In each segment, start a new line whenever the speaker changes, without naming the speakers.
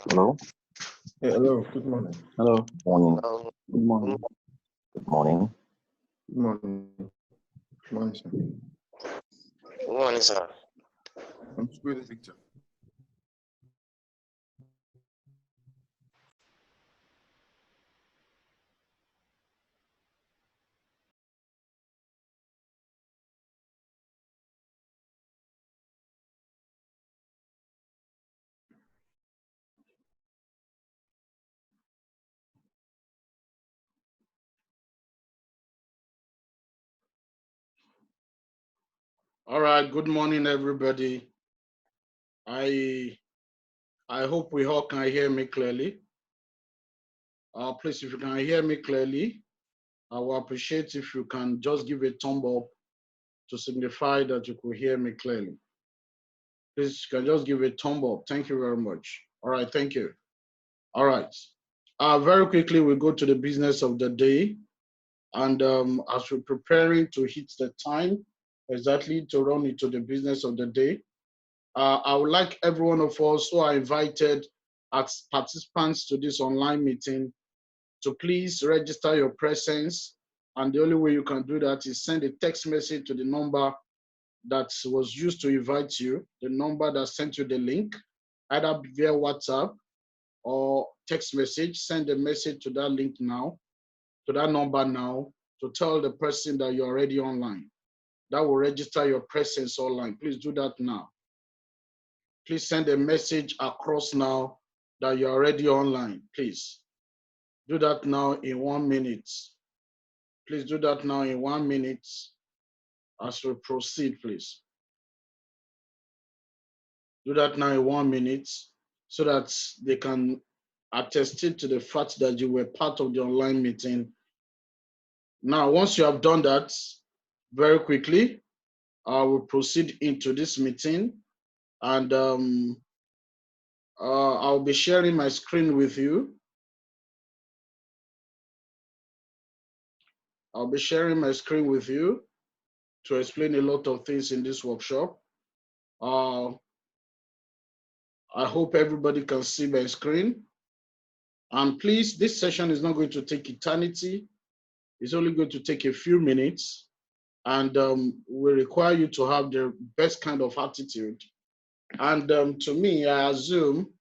Hello.
Hey, hello. Good morning.
Hello. Morning.
Good morning.
Good morning.
Good morning. Good morning, sir.
Good morning, sir.
I'm Squid Victor.
All right, good morning, everybody. I hope we all can hear me clearly. Please, if you can hear me clearly, I will appreciate if you can just give a thumb up to signify that you could hear me clearly. Please, you can just give a thumb up. Thank you very much. All right, thank you. All right. Very quickly, we go to the business of the day. And as we're preparing to hit the time exactly to run into the business of the day, I would like every one of us who are invited as participants to this online meeting to please register your presence. And the only way you can do that is send a text message to the number that was used to invite you, the number that sent you the link, either via WhatsApp or text message. Send a message to that link now, to that number now, to tell the person that you're already online. That will register your presence online. Please do that now. Please send a message across now that you're already online. Please do that now in 1 minute. Please do that now in 1 minute as we proceed, please. Do that now in 1 minute so that they can attest it to the fact that you were part of the online meeting. Now, once you have done that, very quickly, I will proceed into this meeting, and I'll be sharing my screen with you. I'll be sharing my screen with you to explain a lot of things in this workshop. I hope everybody can see my screen. And please, this session is not going to take eternity. It's only going to take a few minutes. And we require you to have the best kind of attitude. And to me, I assume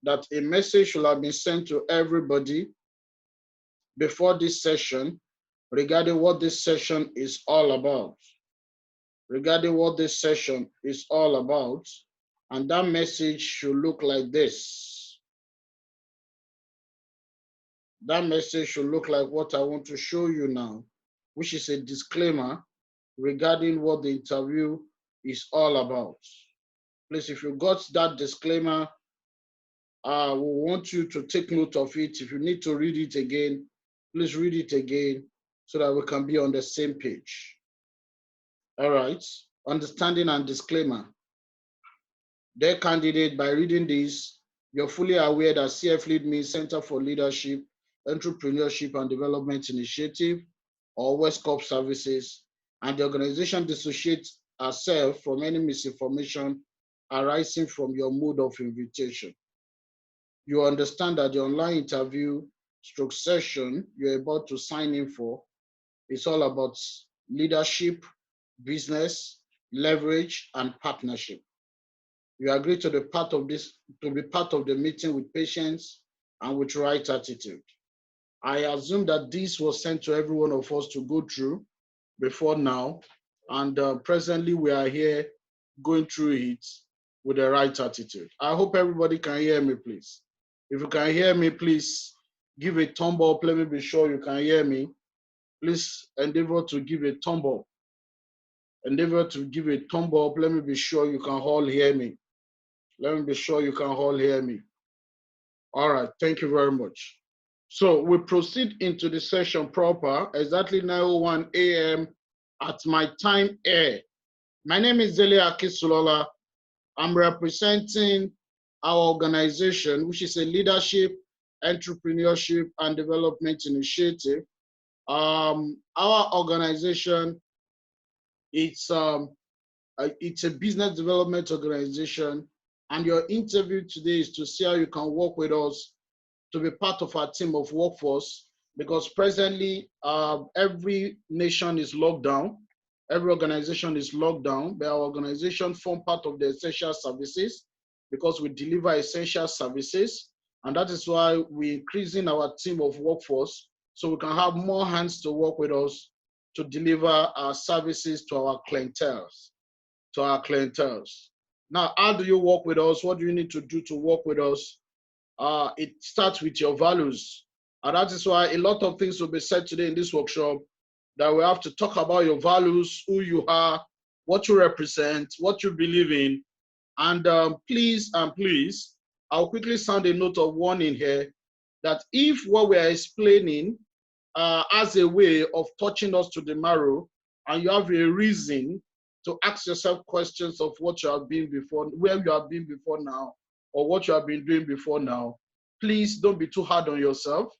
that a message should have been sent to everybody before this session regarding what this session is all about. Regarding what this session is all about. And that message should look like this. That message should look like what I want to show you now, which is a disclaimer regarding what the interview is all about. Please, if you got that disclaimer, we want you to take note of it. If you need to read it again, please read it again so that we can be on the same page. All right, understanding and disclaimer. Dear candidate, by reading this, you're fully aware that CF Lead means Center for Leadership, Entrepreneurship and Development Initiative, or West Corp Services, and the organization dissociates herself from any misinformation arising from your mode of invitation. You understand that the online interview stroke session you're about to sign in for is all about leadership, business, leverage, and partnership. You agree to be part of the meeting with patience and with right attitude. I assume that this was sent to every one of us to go through before now, and presently we are here going through it with the right attitude. I hope everybody can hear me, please. If you can hear me, please give a thumb up. Let me be sure you can hear me. Please endeavor to give a thumb up. Endeavor to give a thumb up. Let me be sure you can all hear me. Let me be sure you can all hear me. All right, thank you very much. So we proceed into the session proper, exactly 9:01 a.m. at my time here. My name is Zelia Akisulola. I'm representing our organization, which is a leadership, entrepreneurship, and development initiative. Our organization, it's a business development organization, And your interview today is to see how you can work with us to be part of our team of workforce, because presently every nation is locked down, every organization is locked down, but our organization form part of the essential services because we deliver essential services, and that is why we're increasing our team of workforce so we can have more hands to work with us to deliver our services to our clienteles. Now, how do you work with us? What do you need to do to work with us? It starts with your values. And that is why a lot of things will be said today in this workshop, that we have to talk about your values, who you are, what you represent, what you believe in. And please, I'll quickly sound a note of warning here that if what we are explaining as a way of touching us to the marrow, and you have a reason to ask yourself questions of what you have been before, where you have been before now, or what you have been doing before now, please don't be too hard on yourself.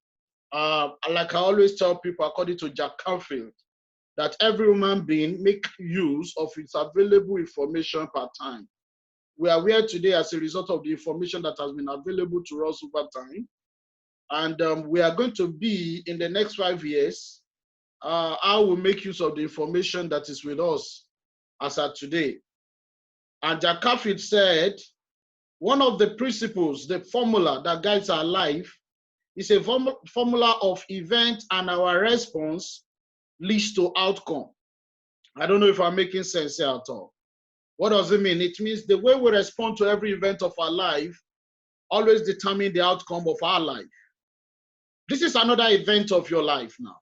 Like I always tell people, according to Jack Canfield, that every human being make use of its available information per time. We are here today as a result of the information that has been available to us over time. And we are going to be, in the next 5 years, how we make use of the information that is with us as at today. And Jack Canfield said, one of the principles, the formula that guides our life is a formula of event, and our response leads to outcome. I don't know if I'm making sense here at all. What does it mean? It means the way we respond to every event of our life always determines the outcome of our life. This is another event of your life now.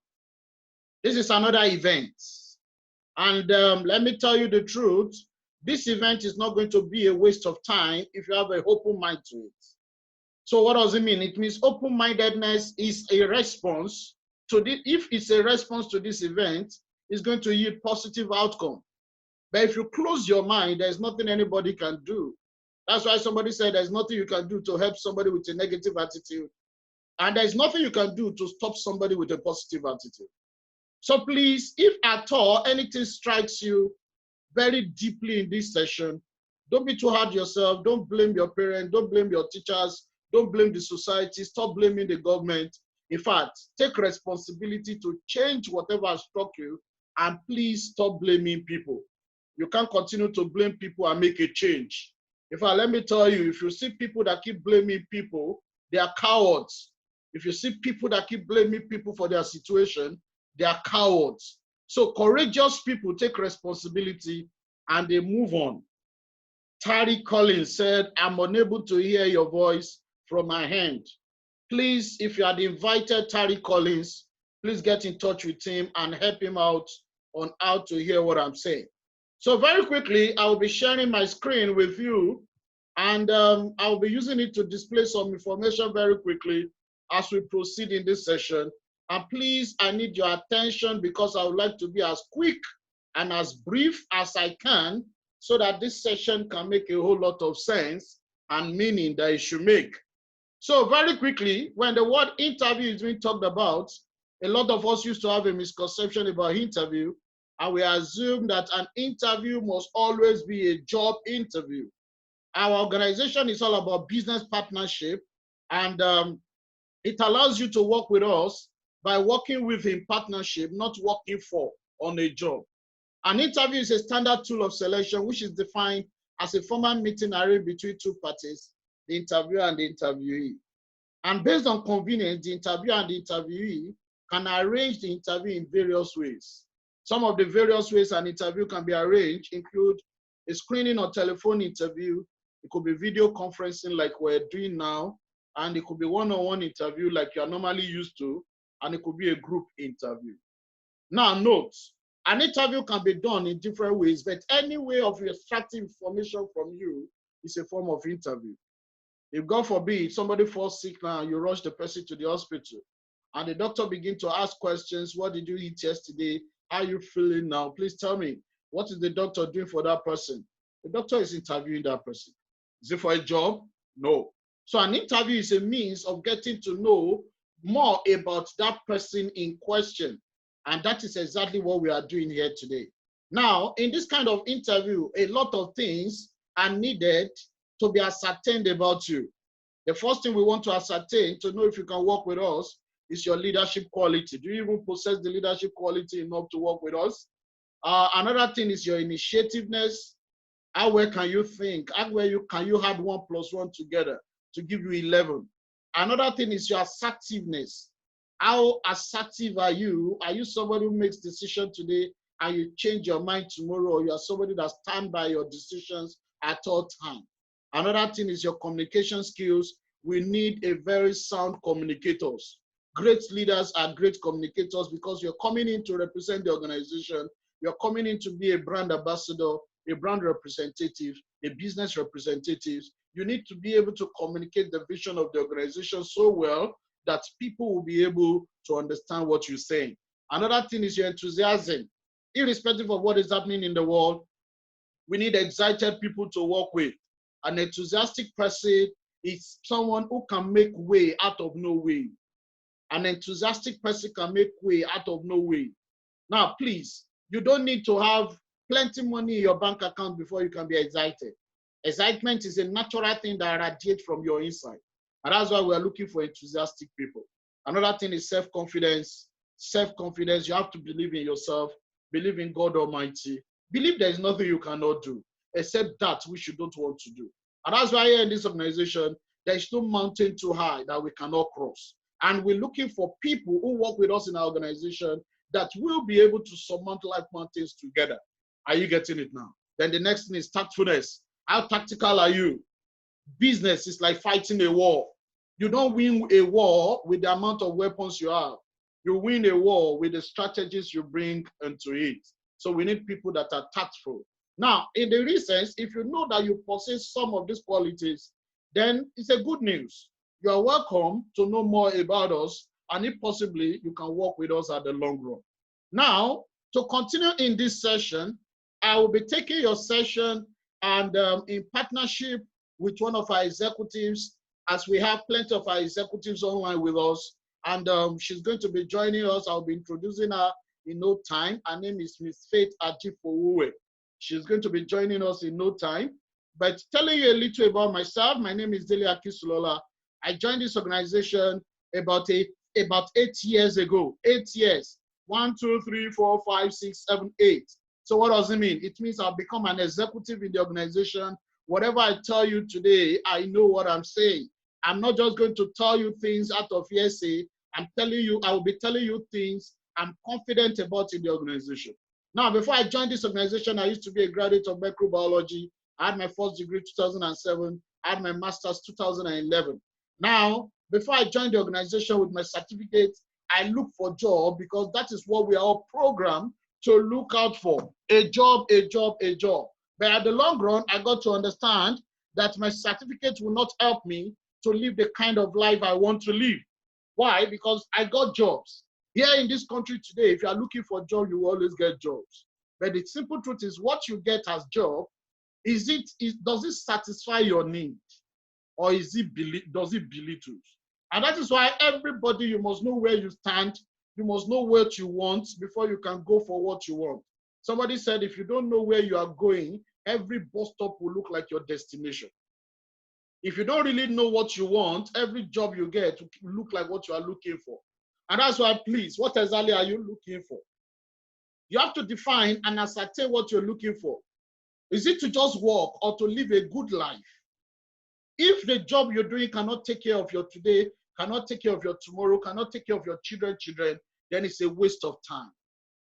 This is another event. And let me tell you the truth, this event is not going to be a waste of time if you have an open mind to it. So what does it mean? It means open-mindedness is a response to this. If it's a response to this event, it's going to yield positive outcome. But if you close your mind, there's nothing anybody can do. That's why somebody said there's nothing you can do to help somebody with a negative attitude. And there's nothing you can do to stop somebody with a positive attitude. So please, if at all anything strikes you very deeply in this session, don't be too hard on yourself. Don't blame your parents. Don't blame your teachers. Don't blame the society. Stop blaming the government. In fact, take responsibility to change whatever has struck you, and please stop blaming people. You can't continue to blame people and make a change. In fact, let me tell you, if you see people that keep blaming people, they are cowards. If you see people that keep blaming people for their situation, they are cowards. So courageous people take responsibility and they move on. Terry Collins said, I'm unable to hear your voice from my hand. Please, if you had invited Terry Collins, please get in touch with him and help him out on how to hear what I'm saying. So very quickly, I will be sharing my screen with you, and I'll be using it to display some information very quickly as we proceed in this session. And please, I need your attention because I would like to be as quick and as brief as I can so that this session can make a whole lot of sense and meaning that it should make. So very quickly, when the word interview is being talked about, a lot of us used to have a misconception about interview, and we assume that an interview must always be a job interview. Our organization is all about business partnership, and it allows you to work with us by working with in partnership, not working for on a job. An interview is a standard tool of selection which is defined as a formal meeting arranged between two parties, the interviewer and the interviewee. And based on convenience, the interviewer and the interviewee can arrange the interview in various ways. Some of the various ways an interview can be arranged include a screening or telephone interview. It could be video conferencing like we're doing now, and it could be one-on-one interview like you're normally used to, and it could be a group interview. Now note, an interview can be done in different ways, but any way of extracting information from you is a form of interview. If God forbid somebody falls sick now, you rush the person to the hospital, and the doctor begins to ask questions. What did you eat yesterday? How are you feeling now? Please tell me, what is the doctor doing for that person? The doctor is interviewing that person. Is it for a job? No. So an interview is a means of getting to know more about that person in question. And that is exactly what we are doing here today. Now, in this kind of interview, a lot of things are needed to be ascertained about you. The first thing we want to ascertain to know if you can work with us is your leadership quality. Do you even possess the leadership quality enough to work with us? Another thing is your initiativeness. How well can you think? How well can you add 1 + 1 together to give you 11? Another thing is your assertiveness. How assertive are you? Are you somebody who makes decisions today and you change your mind tomorrow, or you are somebody that stands by your decisions at all times? Another thing is your communication skills. We need a very sound communicators. Great leaders are great communicators because you're coming in to represent the organization. You're coming in to be a brand ambassador, a brand representative, a business representative. You need to be able to communicate the vision of the organization so well that people will be able to understand what you're saying. Another thing is your enthusiasm. Irrespective of what is happening in the world, we need excited people to work with. An enthusiastic person is someone who can make way out of no way. An enthusiastic person can make way out of no way. Now, please, you don't need to have plenty money in your bank account before you can be excited. Excitement is a natural thing that radiates from your inside. And that's why we're looking for enthusiastic people. Another thing is self-confidence. Self-confidence, you have to believe in yourself, believe in God Almighty, believe there is nothing you cannot do, except that which you don't want to do. And that's why here in this organization, there is no mountain too high that we cannot cross. And we're looking for people who work with us in our organization that will be able to surmount life mountains together. Are you getting it now? Then the next thing is tactfulness. How tactical are you? Business is like fighting a war. You don't win a war with the amount of weapons you have. You win a war with the strategies you bring into it. So we need people that are tactful. Now, in the recent, if you know that you possess some of these qualities, then it's a good news. You are welcome to know more about us, and if possibly, you can work with us at the long run. Now, to continue in this session, I will be taking your session and in partnership with one of our executives, as we have plenty of our executives online with us, and she's going to be joining us. I'll be introducing her in no time. Her name is Miss Faith Ajifowowe. She's going to be joining us in no time. But telling you a little about myself, my name is Damilola. I joined this organization about 8 years ago. 8 years. 1, 2, 3, 4, 5, 6, 7, 8. So what does it mean? It means I've become an executive in the organization. Whatever I tell you today, I know what I'm saying. I'm not just going to tell you things out of hearsay. I will be telling you things I'm confident about in the organization. Now, before I joined this organization, I used to be a graduate of microbiology. I had my first degree 2007. I had my master's 2011. Now, before I joined the organization with my certificate, I look for a job because that is what we are all programmed to look out for. A job, a job, a job. But at the long run, I got to understand that my certificate will not help me to live the kind of life I want to live. Why? Because I got jobs. Here in this country today, if you are looking for a job, you will always get jobs. But the simple truth is what you get as job, does it satisfy your need? Or does it belittle? And that is why everybody, you must know where you stand. You must know what you want before you can go for what you want. Somebody said, if you don't know where you are going, every bus stop will look like your destination. If you don't really know what you want, every job you get will look like what you are looking for. And that's why, please, what exactly are you looking for? You have to define and ascertain what you're looking for. Is it to just work or to live a good life? If the job you're doing cannot take care of your today, cannot take care of your tomorrow, cannot take care of your children, then it's a waste of time.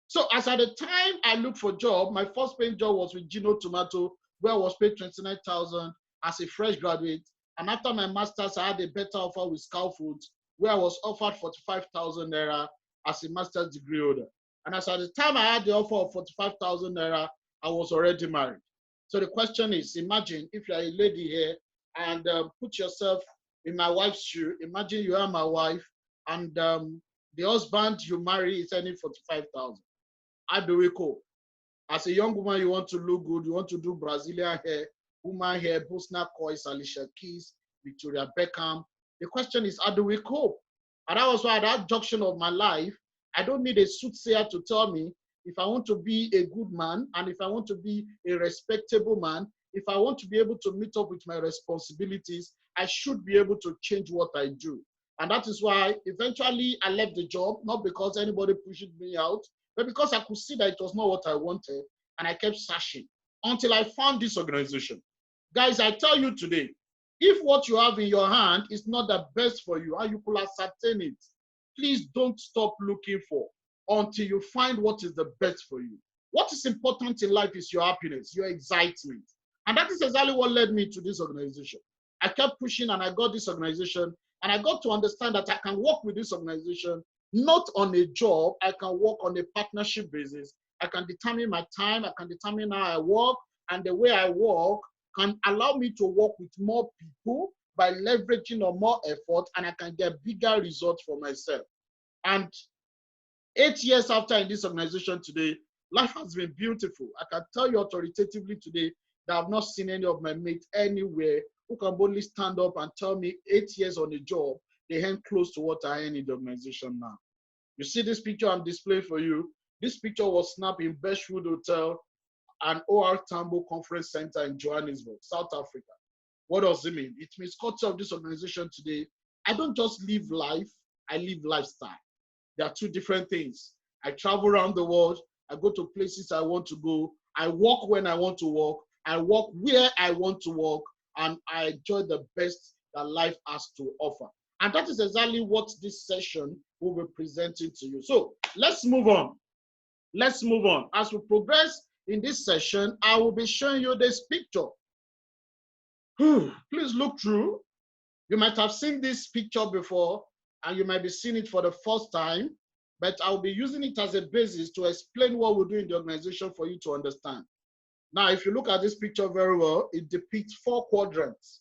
So as at the time I looked for a job, my first paying job was with Gino Tomato, where I was paid 29,000 as a fresh graduate. And after my master's, I had a better offer with Scout Foods, where I was offered 45,000 naira as a master's degree holder. And as at the time I had the offer of 45,000 naira, I was already married. So the question is, imagine if you're a lady here and put yourself in my wife's shoe. Imagine you are my wife and the husband you marry is earning 45,000. How do we cope? As a young woman, you want to look good. You want to do Brazilian hair, woman hair, Bosna Coys, Alicia Keys, Victoria Beckham. The question is, how do we cope? And that was why at that junction of my life, I don't need a soothsayer to tell me if I want to be a good man and if I want to be a respectable man, if I want to be able to meet up with my responsibilities, I should be able to change what I do. And that is why eventually I left the job, not because anybody pushed me out, but because I could see that it was not what I wanted. And I kept searching until I found this organization. Guys, I tell you today, if what you have in your hand is not the best for you and you could ascertain it, please don't stop looking for until you find what is the best for you. What is important in life is your happiness, your excitement. And that is exactly what led me to this organization. I kept pushing and I got this organization, and I got to understand that I can work with this organization, not on a job, I can work on a partnership basis. I can determine my time, I can determine how I work, and the way I work can allow me to work with more people by leveraging on more effort, and I can get bigger results for myself. And 8 years after in this organization today, life has been beautiful. I can tell you authoritatively today that I've not seen any of my mates anywhere who can boldly stand up and tell me 8 years on the job, they earn close to what I earn in the organization now. You see this picture I'm displaying for you? This picture was snapped in Bestwood Hotel and OR Tambo Conference Center in Johannesburg, South Africa. What does it mean? It means culture of this organization today, I don't just live life, I live lifestyle. There are two different things. I travel around the world, I go to places I want to go, I walk when I want to walk, I walk where I want to walk, and I enjoy the best that life has to offer. And that is exactly what this session will be presenting to you. So let's move on. Let's move on. As we progress in this session, I will be showing you this picture. Please look through. You might have seen this picture before, and you might be seeing it for the first time, but I'll be using it as a basis to explain what we do in the organization for you to understand. Now, if you look at this picture very well, it depicts 4 quadrants.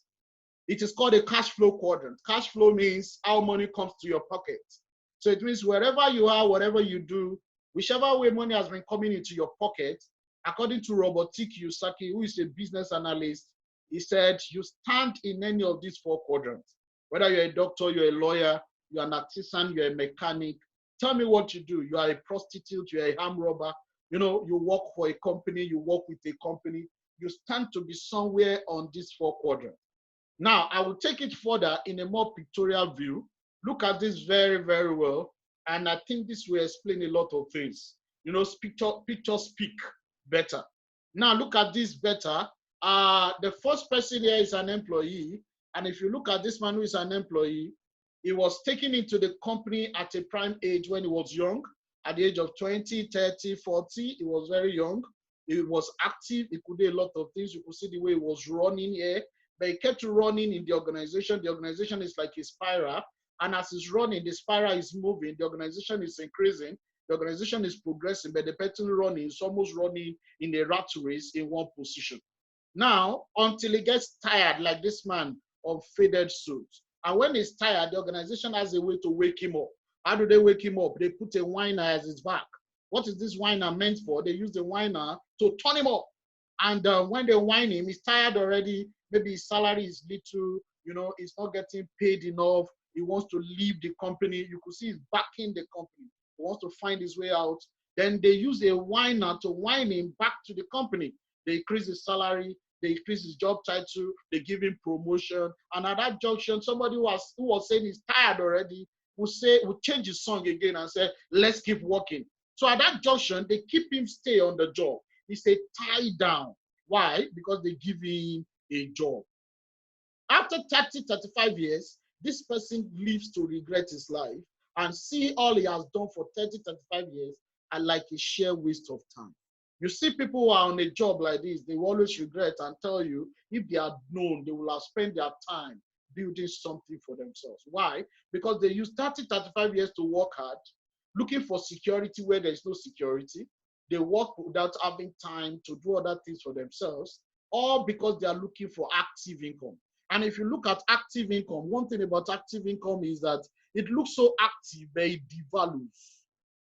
It is called a cash flow quadrant. Cash flow means how money comes to your pocket. So it means wherever you are, whatever you do, whichever way money has been coming into your pocket, according to Robert T. Kiyosaki, who is a business analyst, he said, you stand in any of these 4 quadrants. Whether you're a doctor, you're a lawyer, you're an artisan, you're a mechanic, tell me what you do. You are a prostitute, you're a armed robber, you know, you work for a company, you work with a company, you stand to be somewhere on these 4 quadrants. Now, I will take it further in a more pictorial view. Look at this very, very well. And I think this will explain a lot of things. You know, pictures speak better. Now, look at this better. The first person here is an employee. And if you look at this man who is an employee, he was taken into the company at a prime age when he was young. At the age of 20, 30, 40, he was very young. He was active. He could do a lot of things. You could see the way he was running here. But he kept running in the organization. The organization is like a spiral. And as it's running, the spiral is moving. The organization is increasing. The organization is progressing. But the person running is almost running in a rat race in one position. Now, until he gets tired, like this man of faded suits. And when he's tired, the organization has a way to wake him up. How do they wake him up? They put a whiner as his back. What is this whiner meant for? They use the whiner to turn him up. And when they whine him, he's tired already. Maybe his salary is little, you know, he's not getting paid enough. He wants to leave the company. You could see he's backing the company. He wants to find his way out. Then they use a whiner to whine him back to the company. They increase his salary. They increase his job title. They give him promotion. And at that junction, somebody who was saying he's tired already will change his song again and say, let's keep working. So at that junction, they keep him stay on the job. It's a tie down. Why? Because they give him a job. After 30, 35 years, this person lives to regret his life and see all he has done for 30, 35 years and like a sheer waste of time. You see people who are on a job like this, they will always regret and tell you if they had known, they will have spent their time building something for themselves. Why? Because they use 30, 35 years to work hard, looking for security where there is no security. They work without having time to do other things for themselves, all because they are looking for active income. And if you look at active income, one thing about active income is that it looks so active, but it devalues.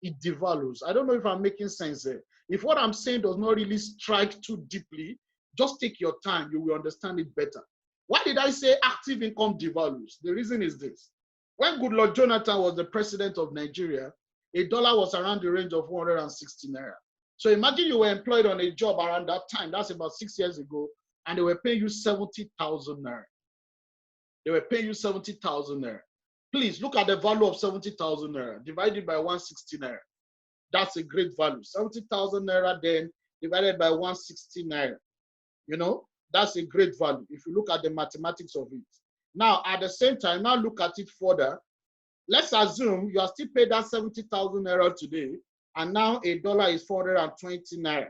It devalues. I don't know if I'm making sense there. If what I'm saying does not really strike too deeply, just take your time, you will understand it better. Why did I say active income devalues? The reason is this. When Goodluck Jonathan was the president of Nigeria, $1 was around the range of 160 naira. So imagine you were employed on a job around that time, that's about 6 years ago, and they were paying you 70,000 naira. They were paying you 70,000 naira. Please look at the value of 70,000 naira divided by 160 naira. That's a great value. 70,000 naira then divided by 160 naira. You know, that's a great value if you look at the mathematics of it. Now, at the same time, now look at it further. Let's assume you are still paid that 70,000 naira today, and now a dollar is 420 naira.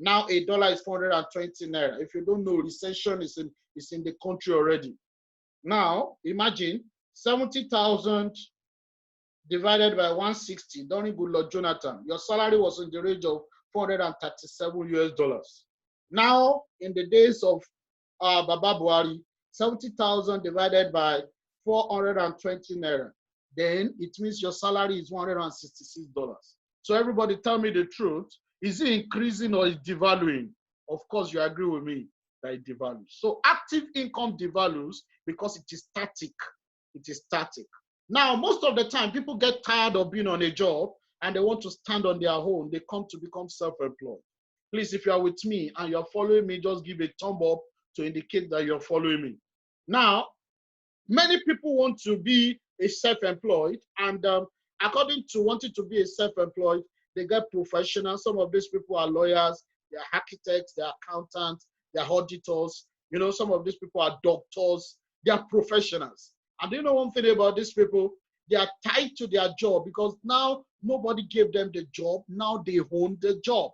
Now a dollar is 420 naira. If you don't know, recession is in the country already. Now, imagine 70,000 divided by 160 during Goodluck Jonathan. Your salary was in the range of 437 US dollars. Now, in the days of Baba Buhari, 70,000 divided by 420 naira, then it means your salary is $166. So everybody tell me the truth. Is it increasing or is it devaluing? Of course, you agree with me that it devalues. So active income devalues because it is static. It is static. Now, most of the time, people get tired of being on a job and they want to stand on their own. They come to become self-employed. Please, if you are with me and you're following me, just give a thumb up to indicate that you're following me. Now, many people want to be a self-employed, and according to wanting to be a self-employed, they get professionals. Some of these people are lawyers, they're architects, they're accountants, they're auditors. You know, some of these people are doctors, they are professionals. And do you know one thing about these people? They are tied to their job because now nobody gave them the job. Now they own the job.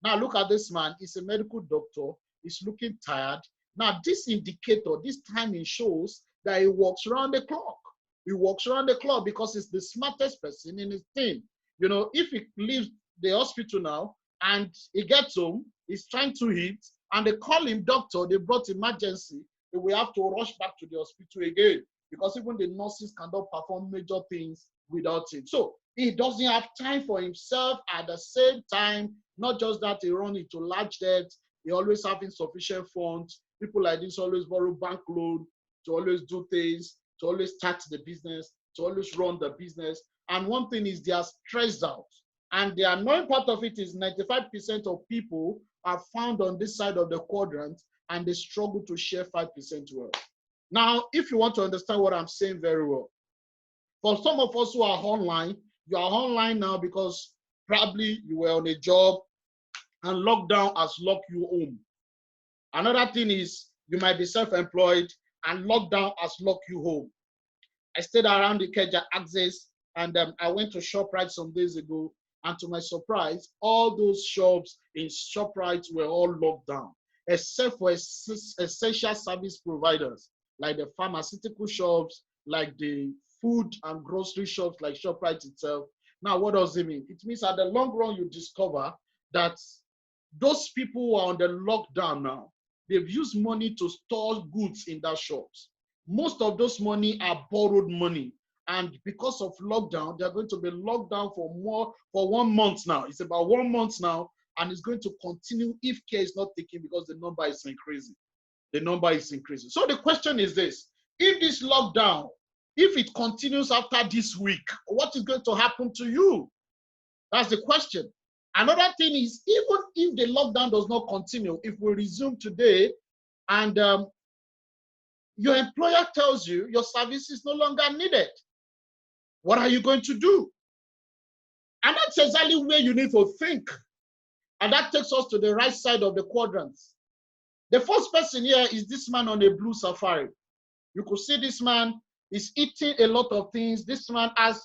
Now look at this man. He's a medical doctor. He's looking tired. Now this indicator, this timing shows that he works around the clock. He works around the clock because he's the smartest person in his team. You know, if he leaves the hospital now and he gets home, he's trying to eat, and they call him doctor, they brought emergency, they will have to rush back to the hospital again because even the nurses cannot perform major things without him. So he doesn't have time for himself. At the same time, not just that he runs into large debt, he always have insufficient funds. People like this always borrow bank loan to always do things, to always start the business, to always run the business. And one thing is they are stressed out. And the annoying part of it is 95% of people are found on this side of the quadrant and they struggle to share 5% wealth. Now, if you want to understand what I'm saying very well, for some of us who are online, you are online now because probably you were on a job and lockdown has locked you home. Another thing is you might be self-employed and lockdown has locked you home. I stayed around the Ikeja axis and I went to ShopRite some days ago, and to my surprise, all those shops in ShopRite were all locked down, except for essential service providers like the pharmaceutical shops, like the food and grocery shops like ShopRite itself. Now, what does it mean? It means at the long run, you discover that those people who are on the lockdown now, they've used money to store goods in their shops. Most of those money are borrowed money. And because of lockdown, they're going to be locked down for 1 month now. It's about 1 month now, and it's going to continue if care is not taken because the number is increasing. The number is increasing. So the question is this: if this lockdown, if it continues after this week, what is going to happen to you? That's the question. Another thing is, even if the lockdown does not continue, if we resume today and your employer tells you your service is no longer needed, what are you going to do? And that's exactly where you need to think. And that takes us to the right side of the quadrants. The first person here is this man on a blue safari. You could see this man is eating a lot of things. This man has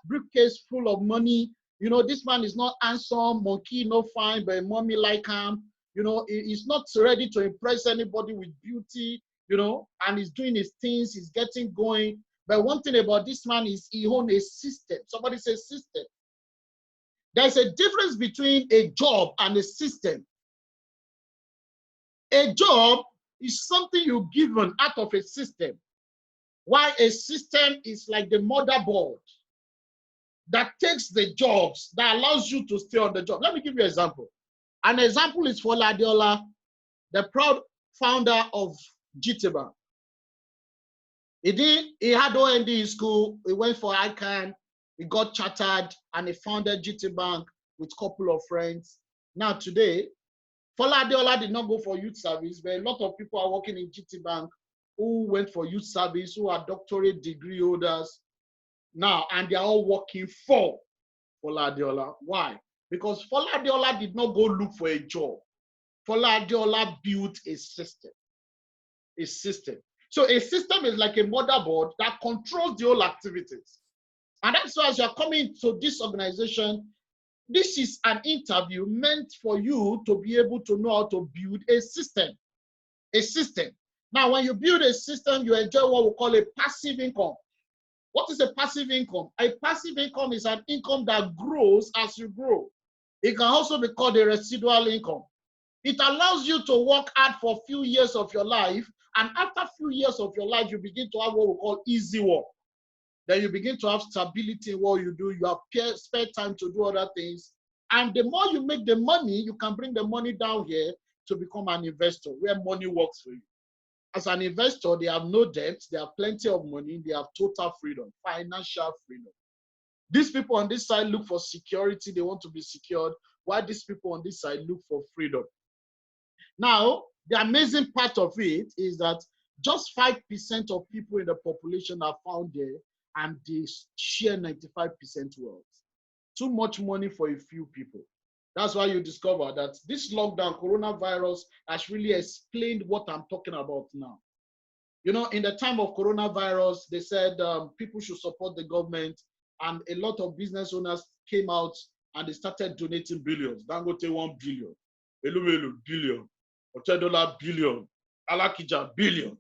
briefcase full of money. You know, this man is not handsome, monkey, no fine, but mommy like him. You know, he's not ready to impress anybody with beauty, you know, and he's doing his things, he's getting going. But one thing about this man is he owns a system. Somebody says system. There's a difference between a job and a system. A job is something you're given out of a system, while a system is like the motherboard that takes the jobs, that allows you to stay on the job. Let me give you an example. An example is for Ladiola, the proud founder of GTBank. He had OND in school, he went for ICANN, he got chartered, and he founded GTBank with a couple of friends. Now today, Fola Adeola did not go for youth service, but a lot of people are working in GT Bank who went for youth service, who are doctorate degree holders now, and they are all working for Fola Adeola. Why? Because Fola Adeola did not go look for a job. Fola Adeola built a system. A system. So a system is like a motherboard that controls the whole activities. And that's why as you're coming to this organization, this is an interview meant for you to be able to know how to build a system. A system. Now, when you build a system, you enjoy what we call a passive income. What is a passive income? A passive income is an income that grows as you grow. It can also be called a residual income. It allows you to work hard for a few years of your life, and after a few years of your life, you begin to have what we call easy work. Then you begin to have stability in what you do. You have spare time to do other things. And the more you make the money, you can bring the money down here to become an investor where money works for you. As an investor, they have no debt, they have plenty of money, they have total freedom, financial freedom. These people on this side look for security, they want to be secured, while these people on this side look for freedom. Now, the amazing part of it is that just 5% of people in the population are found there, and they share 95% wealth. Too much money for a few people. That's why you discover that this lockdown, coronavirus, has really explained what I'm talking about now. You know, in the time of coronavirus, they said people should support the government, and a lot of business owners came out and they started donating billions. Dangote 1 billion, Elumelu billion, Otedola billion, Alakija billion.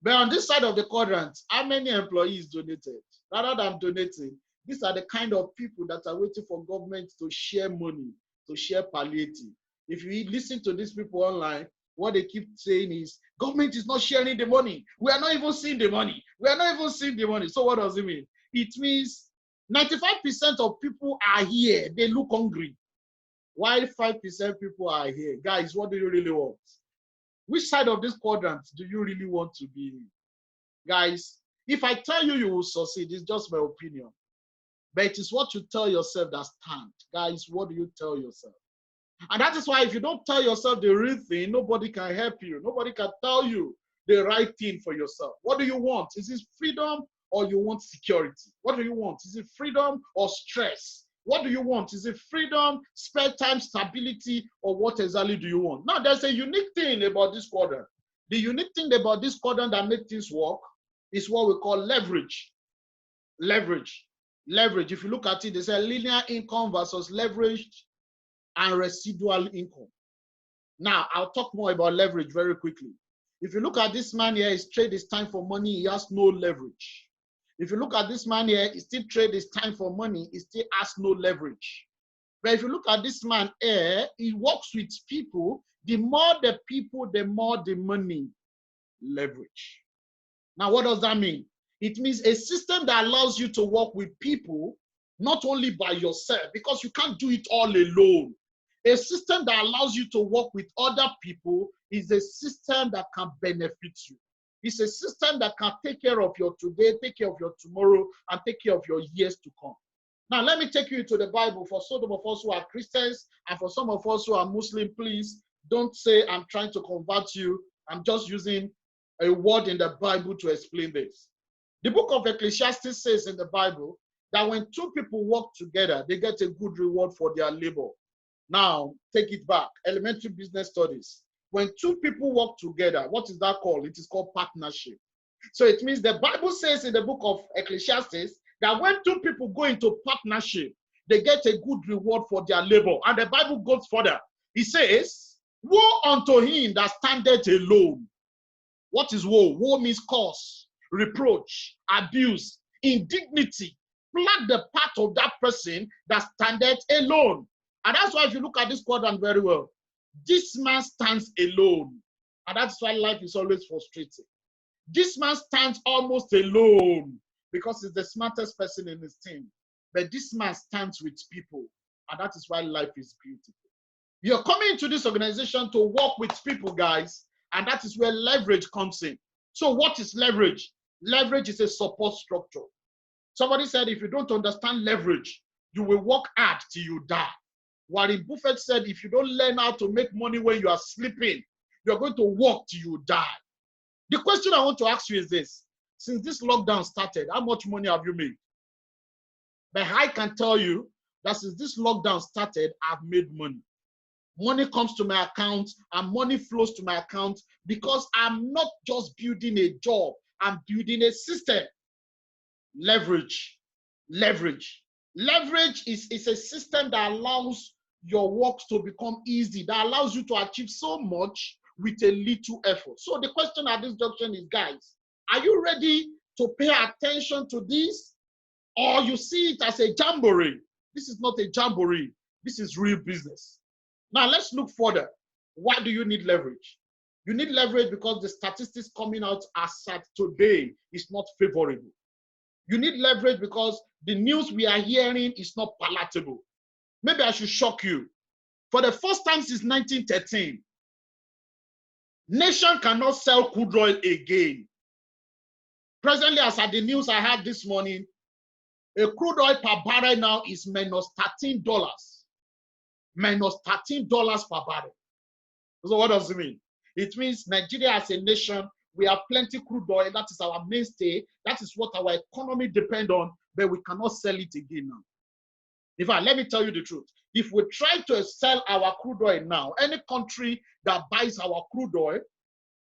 But on this side of the quadrant, how many employees donated? Rather than donating, these are the kind of people that are waiting for government to share money, to share palliative. If you listen to these people online, what they keep saying is, government is not sharing the money. We are not even seeing the money. We are not even seeing the money. So what does it mean? It means 95% of people are here. They look hungry. While 5% people are here. Guys, what do you really want? Which side of this quadrant do you really want to be in? Guys, if I tell you you will succeed, it's just my opinion. But it is what you tell yourself that stands. Guys, what do you tell yourself? And that is why if you don't tell yourself the real thing, nobody can help you. Nobody can tell you the right thing for yourself. What do you want? Is it freedom or you want security? What do you want? Is it freedom or stress? What do you want? Is it freedom, spare time, stability, or what exactly do you want? Now, there's a unique thing about this quadrant. The unique thing about this quadrant that makes things work is what we call leverage. Leverage. Leverage. If you look at it, there's a linear income versus leveraged and residual income. Now, I'll talk more about leverage very quickly. If you look at this man here, his trade is time for money, he has no leverage. If you look at this man here, he still trade his time for money, he still has no leverage. But if you look at this man here, he works with people. The more the people, the more the money. Leverage. Now, what does that mean? It means a system that allows you to work with people, not only by yourself, because you can't do it all alone. A system that allows you to work with other people is a system that can benefit you. It's a system that can take care of your today, take care of your tomorrow, and take care of your years to come. Now, let me take you to the Bible. For some of us who are Christians and for some of us who are Muslim, please don't say I'm trying to convert you. I'm just using a word in the Bible to explain this. The book of Ecclesiastes says in the Bible that when two people work together, they get a good reward for their labor. Now, take it back. Elementary business studies. When two people work together, what is that called? It is called partnership. So it means the Bible says in the book of Ecclesiastes that when two people go into partnership, they get a good reward for their labor. And the Bible goes further. It says, woe unto him that standeth alone. What is woe? Woe means curse, reproach, abuse, indignity. Plug the part of that person that standeth alone. And that's why if you look at this quadrant very well, this man stands alone. And that's why life is always frustrating. This man stands almost alone because he's the smartest person in his team. But this man stands with people. And that is why life is beautiful. You're coming into this organization to work with people, guys. And that is where leverage comes in. So what is leverage? Leverage is a support structure. Somebody said if you don't understand leverage, you will work hard till you die. Warren Buffett said, if you don't learn how to make money when you are sleeping, you're going to work till you die. The question I want to ask you is this. Since this lockdown started, how much money have you made? But I can tell you that since this lockdown started, I've made money. Money comes to my account and money flows to my account because I'm not just building a job, I'm building a system. Leverage. Leverage. Leverage is a system that allows your works to become easy, that allows you to achieve so much with a little effort. So the question at this junction is, guys, are you ready to pay attention to this? Or you see it as a jamboree? This is not a jamboree. This is real business. Now let's look further. Why do you need leverage? You need leverage because the statistics coming out as at today is not favorable. You need leverage because the news we are hearing is not palatable. Maybe I should shock you. For the first time since 1913, nation cannot sell crude oil again. Presently, as at the news I had this morning, a crude oil per barrel now is minus $13. Minus $13 per barrel. So what does it mean? It means Nigeria as a nation, we have plenty crude oil. That is our mainstay. That is what our economy depends on, but we cannot sell it again now. In fact, let me tell you the truth. If we try to sell our crude oil now, any country that buys our crude oil,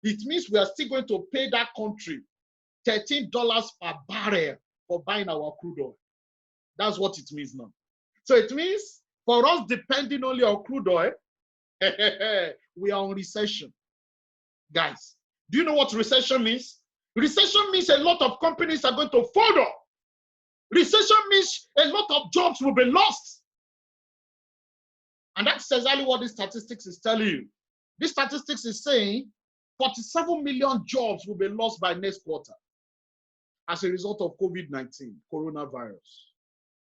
it means we are still going to pay that country $13 per barrel for buying our crude oil. That's what it means now. So it means for us depending only on crude oil, we are on recession. Guys, do you know what recession means? Recession means a lot of companies are going to fold up. Recession means a lot of jobs will be lost. And that's exactly what this statistics is telling you. This statistics is saying 47 million jobs will be lost by next quarter as a result of COVID-19, coronavirus.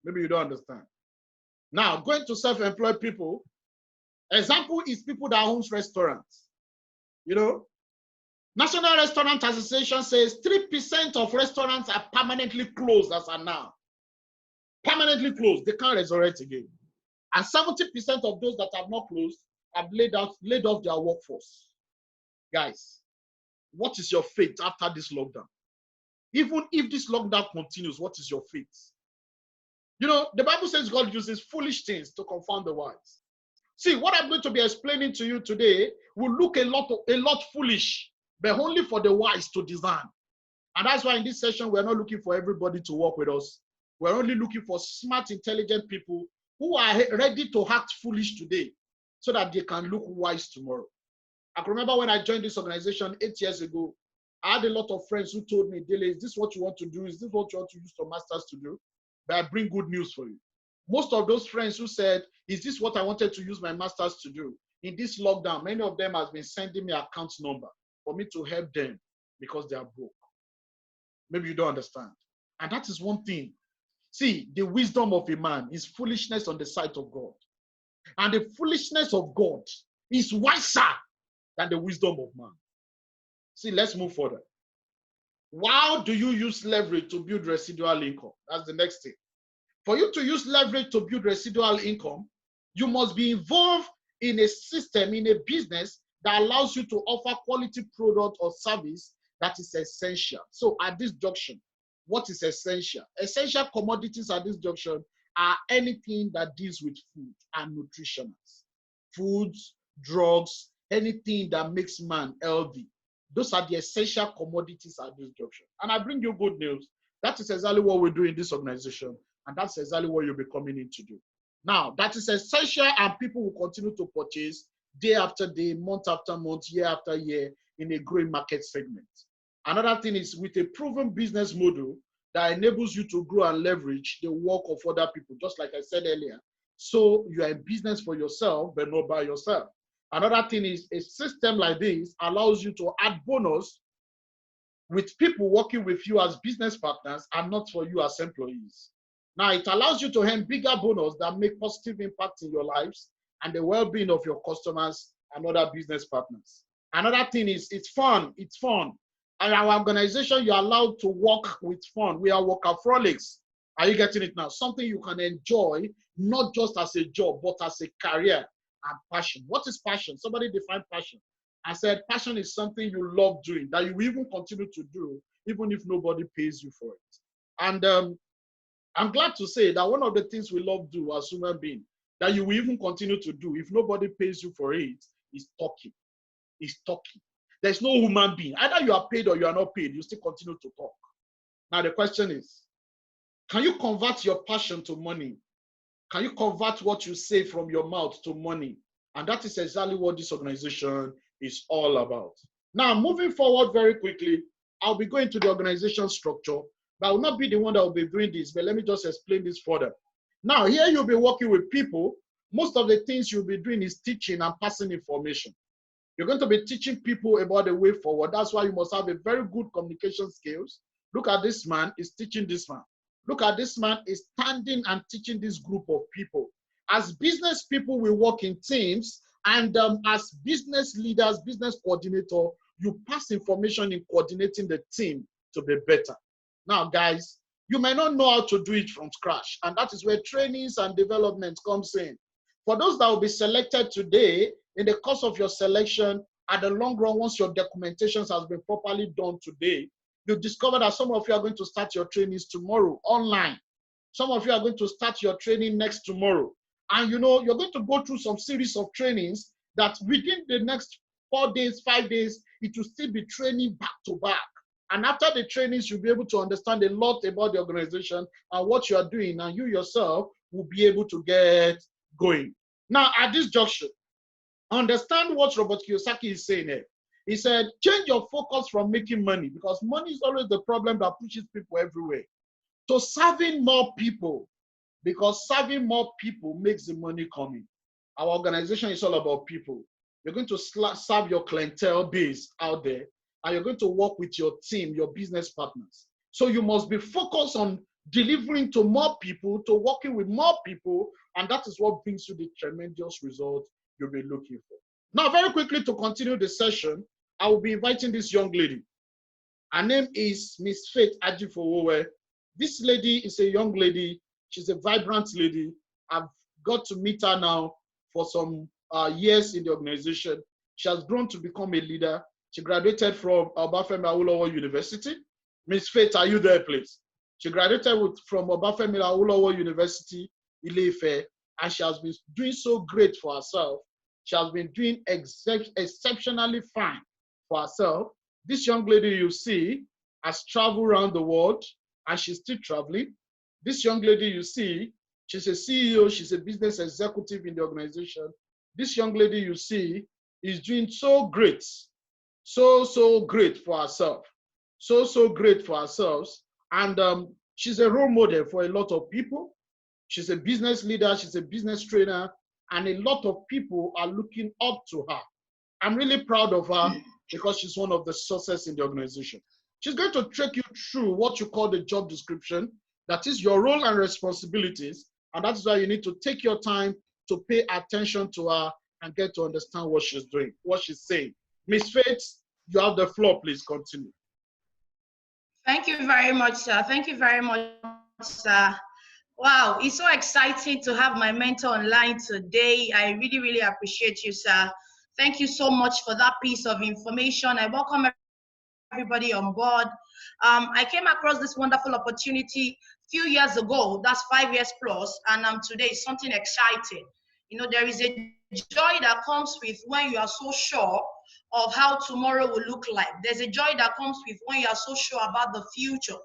Maybe you don't understand. Now, going to self-employed people, example is people that own restaurants. You know, National Restaurant Association says 3% of restaurants are permanently closed as of now. Permanently closed, they can't resurrect again. And 70% of those that have not closed have laid off their workforce. Guys, what is your fate after this lockdown? Even if this lockdown continues, what is your fate? You know, the Bible says God uses foolish things to confound the wise. See, what I'm going to be explaining to you today will look a lot foolish, but only for the wise to discern. And that's why in this session, we're not looking for everybody to work with us. We're only looking for smart, intelligent people who are ready to act foolish today so that they can look wise tomorrow. I can remember when I joined this organization 8 years ago, I had a lot of friends who told me, Dele, is this what you want to do? Is this what you want to use your masters to do? But I bring good news for you. Most of those friends who said, is this what I wanted to use my masters to do? In this lockdown, many of them have been sending me account number for me to help them because they are broke. Maybe you don't understand. And that is one thing. See, the wisdom of a man is foolishness on the sight of God. And the foolishness of God is wiser than the wisdom of man. See, let's move further. How do you use leverage to build residual income? That's the next thing. For you to use leverage to build residual income, you must be involved in a system, in a business that allows you to offer quality product or service that is essential. So at this junction, what is essential? Essential commodities at this junction are anything that deals with food and nutritionals. Foods, drugs, anything that makes man healthy. Those are the essential commodities at this junction. And I bring you good news. That is exactly what we do in this organization. And that's exactly what you'll be coming in to do. Now, that is essential and people will continue to purchase day after day, month after month, year after year in a growing market segment. Another thing is with a proven business model that enables you to grow and leverage the work of other people, just like I said earlier. So you are in business for yourself, but not by yourself. Another thing is a system like this allows you to add bonus with people working with you as business partners and not for you as employees. Now, it allows you to earn bigger bonus that make positive impact in your lives and the well-being of your customers and other business partners. Another thing is it's fun. It's fun. And our organization, you're allowed to work with fun. We are workaholics. Are you getting it now? Something you can enjoy, not just as a job, but as a career and passion. What is passion? Somebody defined passion. I said passion is something you love doing, that you will even continue to do, even if nobody pays you for it. And I'm glad to say that one of the things we love do as human beings, that you will even continue to do, if nobody pays you for it, is talking. Is talking. There's no human being. Either you are paid or you are not paid, you still continue to talk. Now the question is, can you convert your passion to money? Can you convert what you say from your mouth to money? And that is exactly what this organization is all about. Now, moving forward very quickly, I'll be going to the organization structure, but I will not be the one that will be doing this, but let me just explain this further. Now, here you'll be working with people. Most of the things you'll be doing is teaching and passing information. You're going to be teaching people about the way forward. That's why you must have a very good communication skills. Look at this man, is teaching this man. Look at this man, is standing and teaching this group of people. As business people, we work in teams, and as business leaders, business coordinator, you pass information in coordinating the team to be better. Now, guys, you may not know how to do it from scratch, and that is where trainings and development comes in. For those that will be selected today, in the course of your selection, at the long run, once your documentations has been properly done today, you discover that some of you are going to start your trainings tomorrow online. Some of you are going to start your training next tomorrow. And you know, you're going to go through some series of trainings that within the next 4 days, 5 days, it will still be training back to back. And after the trainings, you'll be able to understand a lot about the organization and what you are doing, and you yourself will be able to get going. Now, at this junction, understand what Robert Kiyosaki is saying here. He said, change your focus from making money, because money is always the problem that pushes people everywhere, to serving more people, because serving more people makes the money coming. Our organization is all about people. You're going to serve your clientele base out there, and you're going to work with your team, your business partners. So you must be focused on delivering to more people, to working with more people, and that is what brings you the tremendous result you'll be looking for. Now, very quickly to continue the session, I will be inviting this young lady. Her name is Miss Faith Ajifowowe. This lady is a young lady. She's a vibrant lady. I've got to meet her now for some years in the organization. She has grown to become a leader. She graduated from Obafemi Awolowo University. Miss Faith, are you there, please? She graduated from Obafemi Awolowo University, Ile-Ife, and she has been doing so great for herself. She has been doing exceptionally fine for herself. This young lady you see has traveled around the world, and she's still traveling. This young lady you see, she's a CEO, she's a business executive in the organization. This young lady you see is doing so great, so great for herself. So great for ourselves. And she's a role model for a lot of people. She's a business leader, she's a business trainer, and a lot of people are looking up to her. I'm really proud of her because she's one of the sources in the organization. She's going to take you through what you call the job description. That is your role and responsibilities. And that's why you need to take your time to pay attention to her and get to understand what she's doing, what she's saying. Miss Faith, you have the floor, please continue.
Thank you very much, sir. Thank you very much, sir. Wow, it's so exciting to have my mentor online today. I really, really appreciate you, sir. Thank you so much for that piece of information. I welcome everybody on board. I came across this wonderful opportunity a few years ago, that's 5 years plus, and today is something exciting. You know, there is a joy that comes with when you are so sure of how tomorrow will look like. There's a joy that comes with when you are so sure about the future.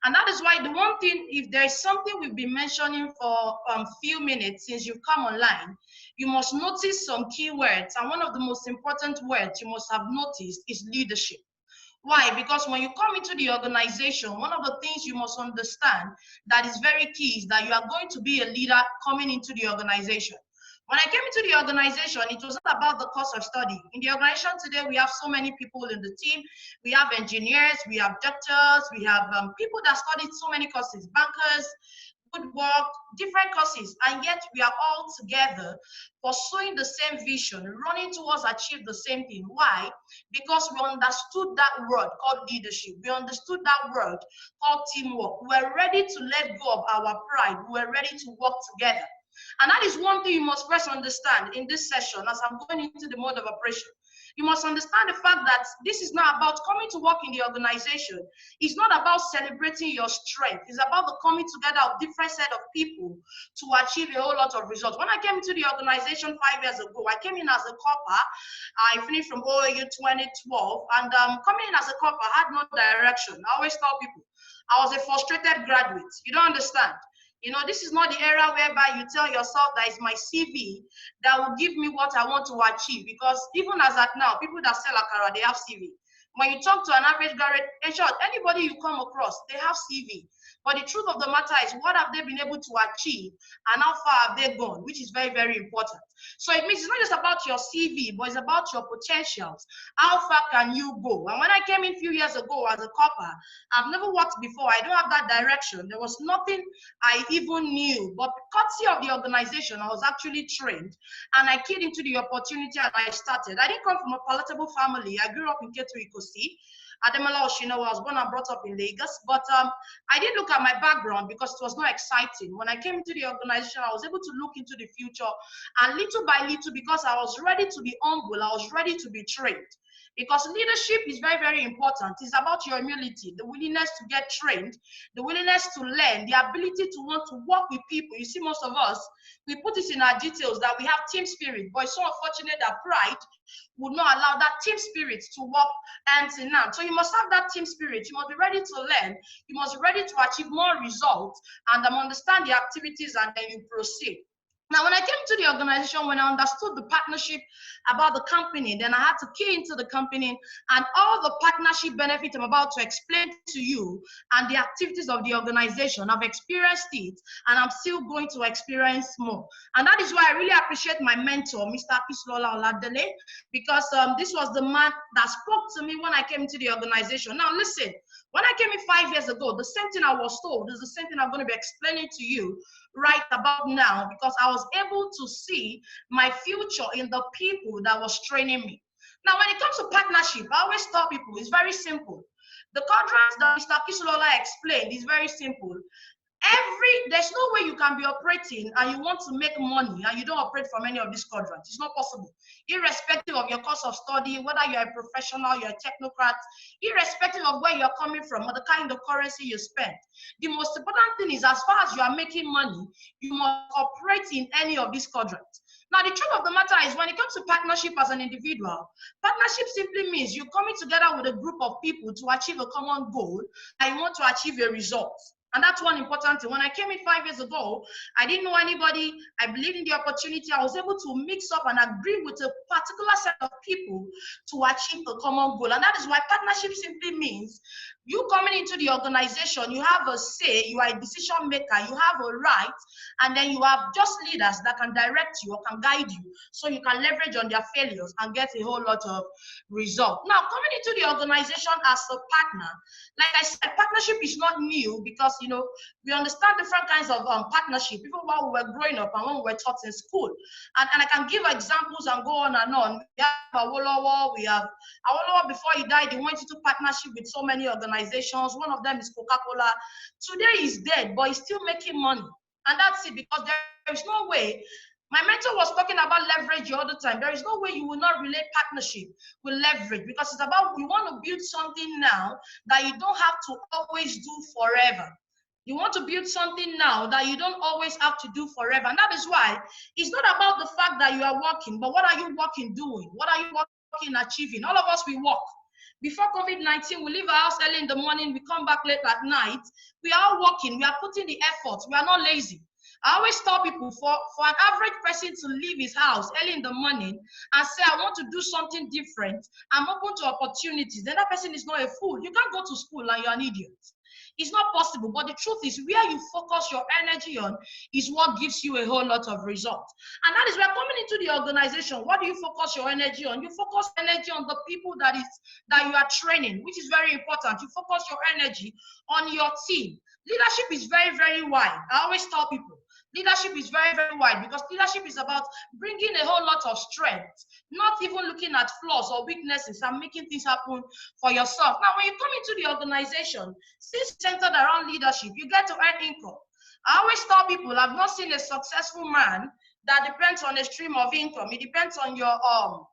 And that is why the one thing, if there is something we've been mentioning for a few minutes since you've come online, you must notice some key words. And one of the most important words you must have noticed is leadership. Why? Because when you come into the organization, one of the things you must understand that is very key is that you are going to be a leader coming into the organization. When I came into the organization, it was not about the course of study. In the organization today, we have so many people in the team. We have engineers, we have doctors, we have people that studied so many courses, bankers, good work, different courses, and yet we are all together pursuing the same vision, running towards achieve the same thing. Why? Because we understood that word called leadership. We understood that word called teamwork. We were ready to let go of our pride. We were ready to work together. And that is one thing you must first understand in this session as I'm going into the mode of operation. You must understand the fact that this is not about coming to work in the organization. It's not about celebrating your strength. It's about the coming together of different set of people to achieve a whole lot of results. When I came into the organization 5 years ago, I came in as a copper. I finished from OAU 2012, and coming in as a copper, I had no direction. I always tell people, I was a frustrated graduate. You don't understand. You know, this is not the era whereby you tell yourself that it's my CV that will give me what I want to achieve. Because even as at now, people that sell akara, they have CV. When you talk to an average graduate, in short, anybody you come across, they have CV. But the truth of the matter is, what have they been able to achieve and how far have they gone, which is very, very important. So it means it's not just about your CV, but it's about your potentials. How far can you go? And when I came in a few years ago as a copper, I've never worked before. I don't have that direction. There was nothing I even knew. But courtesy of the organization, I was actually trained and I keyed into the opportunity and I started. I didn't come from a palatable family. I grew up in Ketu Ikosi. Damilola, I was born and brought up in Lagos, but I didn't look at my background because it was not exciting. When I came into the organization, I was able to look into the future, and little by little, because I was ready to be humble, I was ready to be trained. Because leadership is very, very important. It's about your humility, the willingness to get trained, the willingness to learn, the ability to want to work with people. You see, most of us, we put it in our details that we have team spirit, but it's so unfortunate that pride would not allow that team spirit to work hand in hand. So you must have that team spirit. You must be ready to learn. You must be ready to achieve more results and understand the activities, and then you proceed. Now, when I came to the organization, when I understood the partnership about the company, then I had to key into the company and all the partnership benefits I'm about to explain to you and the activities of the organization. I've experienced it and I'm still going to experience more. And that is why I really appreciate my mentor, Mr. Ajifowowe Oladele, because this was the man that spoke to me when I came to the organization. Now, listen, when I came in 5 years ago, the same thing I was told is the same thing I'm going to be explaining to you right about now, because I was able to see my future in the people that was training me. Now, when it comes to partnership, I always tell people it's very simple. The contract that Mr. Ajifowowe explained is very simple. There's no way you can be operating and you want to make money and you don't operate from any of these quadrants. It's not possible. Irrespective of your course of study, whether you're a professional, you're a technocrat, irrespective of where you're coming from or the kind of currency you spend. The most important thing is, as far as you are making money, you must operate in any of these quadrants. Now, the truth of the matter is, when it comes to partnership as an individual, partnership simply means you're coming together with a group of people to achieve a common goal and you want to achieve a result. And that's one important thing. When I came in 5 years ago, I didn't know anybody. I believed in the opportunity. I was able to mix up and agree with a particular set of people to achieve a common goal. And that is why partnership simply means you coming into the organization, you have a say, you are a decision maker, you have a right, and then you have just leaders that can direct you or can guide you so you can leverage on their failures and get a whole lot of results. Now, coming into the organization as a partner, like I said, partnership is not new because, you know, we understand different kinds of partnership, even while we were growing up and when we were taught in school. And I can give examples and go on and on. We have Awolowo, before he died, he went into partnership with so many organizations. One of them is Coca-Cola. Today he's dead, but he's still making money. And that's it, because there is no way. My mentor was talking about leverage the other time. There is no way you will not relate partnership with leverage, because it's about, we want to build something now that you don't have to always do forever. You want to build something now that you don't always have to do forever. And that is why it's not about the fact that you are working, but what are you working doing? What are you working achieving? All of us, we work. Before COVID-19, we leave our house early in the morning, we come back late at night. We are working, we are putting the effort, we are not lazy. I always tell people, for an average person to leave his house early in the morning and say, I want to do something different, I'm open to opportunities, then that person is not a fool. You can't go to school and you're an idiot. It's not possible. But the truth is, where you focus your energy on is what gives you a whole lot of results. And that is where coming into the organization, what do you focus your energy on? You focus energy on the people that you are training, which is very important. You focus your energy on your team. Leadership is very, very wide. I always tell people, leadership is very, very wide, because leadership is about bringing a whole lot of strength, not even looking at flaws or weaknesses and making things happen for yourself. Now, when you come into the organization, since it's centered around leadership, you get to earn income. I always tell people, I've not seen a successful man that depends on a stream of income. It depends on your level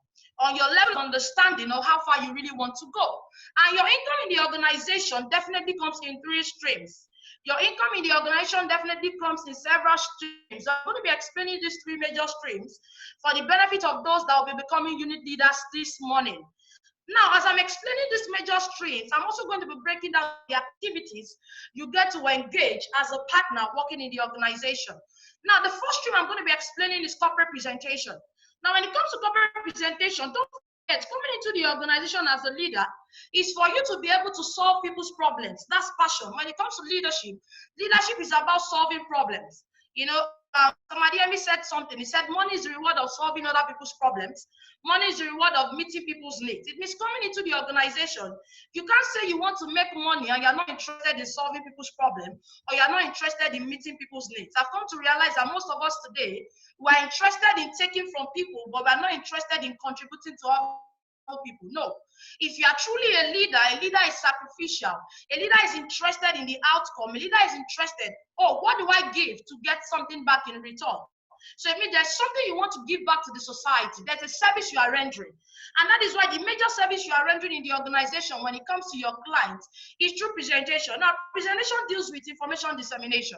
of understanding of how far you really want to go. And your income in the organization definitely comes in 3 streams. Your income in the organization definitely comes in several streams. I'm going to be explaining these 3 major streams for the benefit of those that will be becoming unit leaders this morning. Now, as I'm explaining these major streams, I'm also going to be breaking down the activities you get to engage as a partner working in the organization. Now, the first stream I'm going to be explaining is corporate presentation. Now, when it comes to corporate presentation, don't forget, coming into the organization as a leader is for you to be able to solve people's problems. That's passion. When it comes to leadership, leadership is about solving problems. You know, somebody said something. He said, money is the reward of solving other people's problems. Money is the reward of meeting people's needs. It means coming into the organization, you can't say you want to make money and you're not interested in solving people's problems, or you're not interested in meeting people's needs. I've come to realize that most of us today, we're interested in taking from people, but we're not interested in contributing to other people. No. If you are truly a leader is sacrificial. A leader is interested in the outcome. A leader is interested, oh, what do I give to get something back in return? So it means there's something you want to give back to the society. There's a service you are rendering. And that is why the major service you are rendering in the organization when it comes to your clients is through presentation. Now, presentation deals with information dissemination.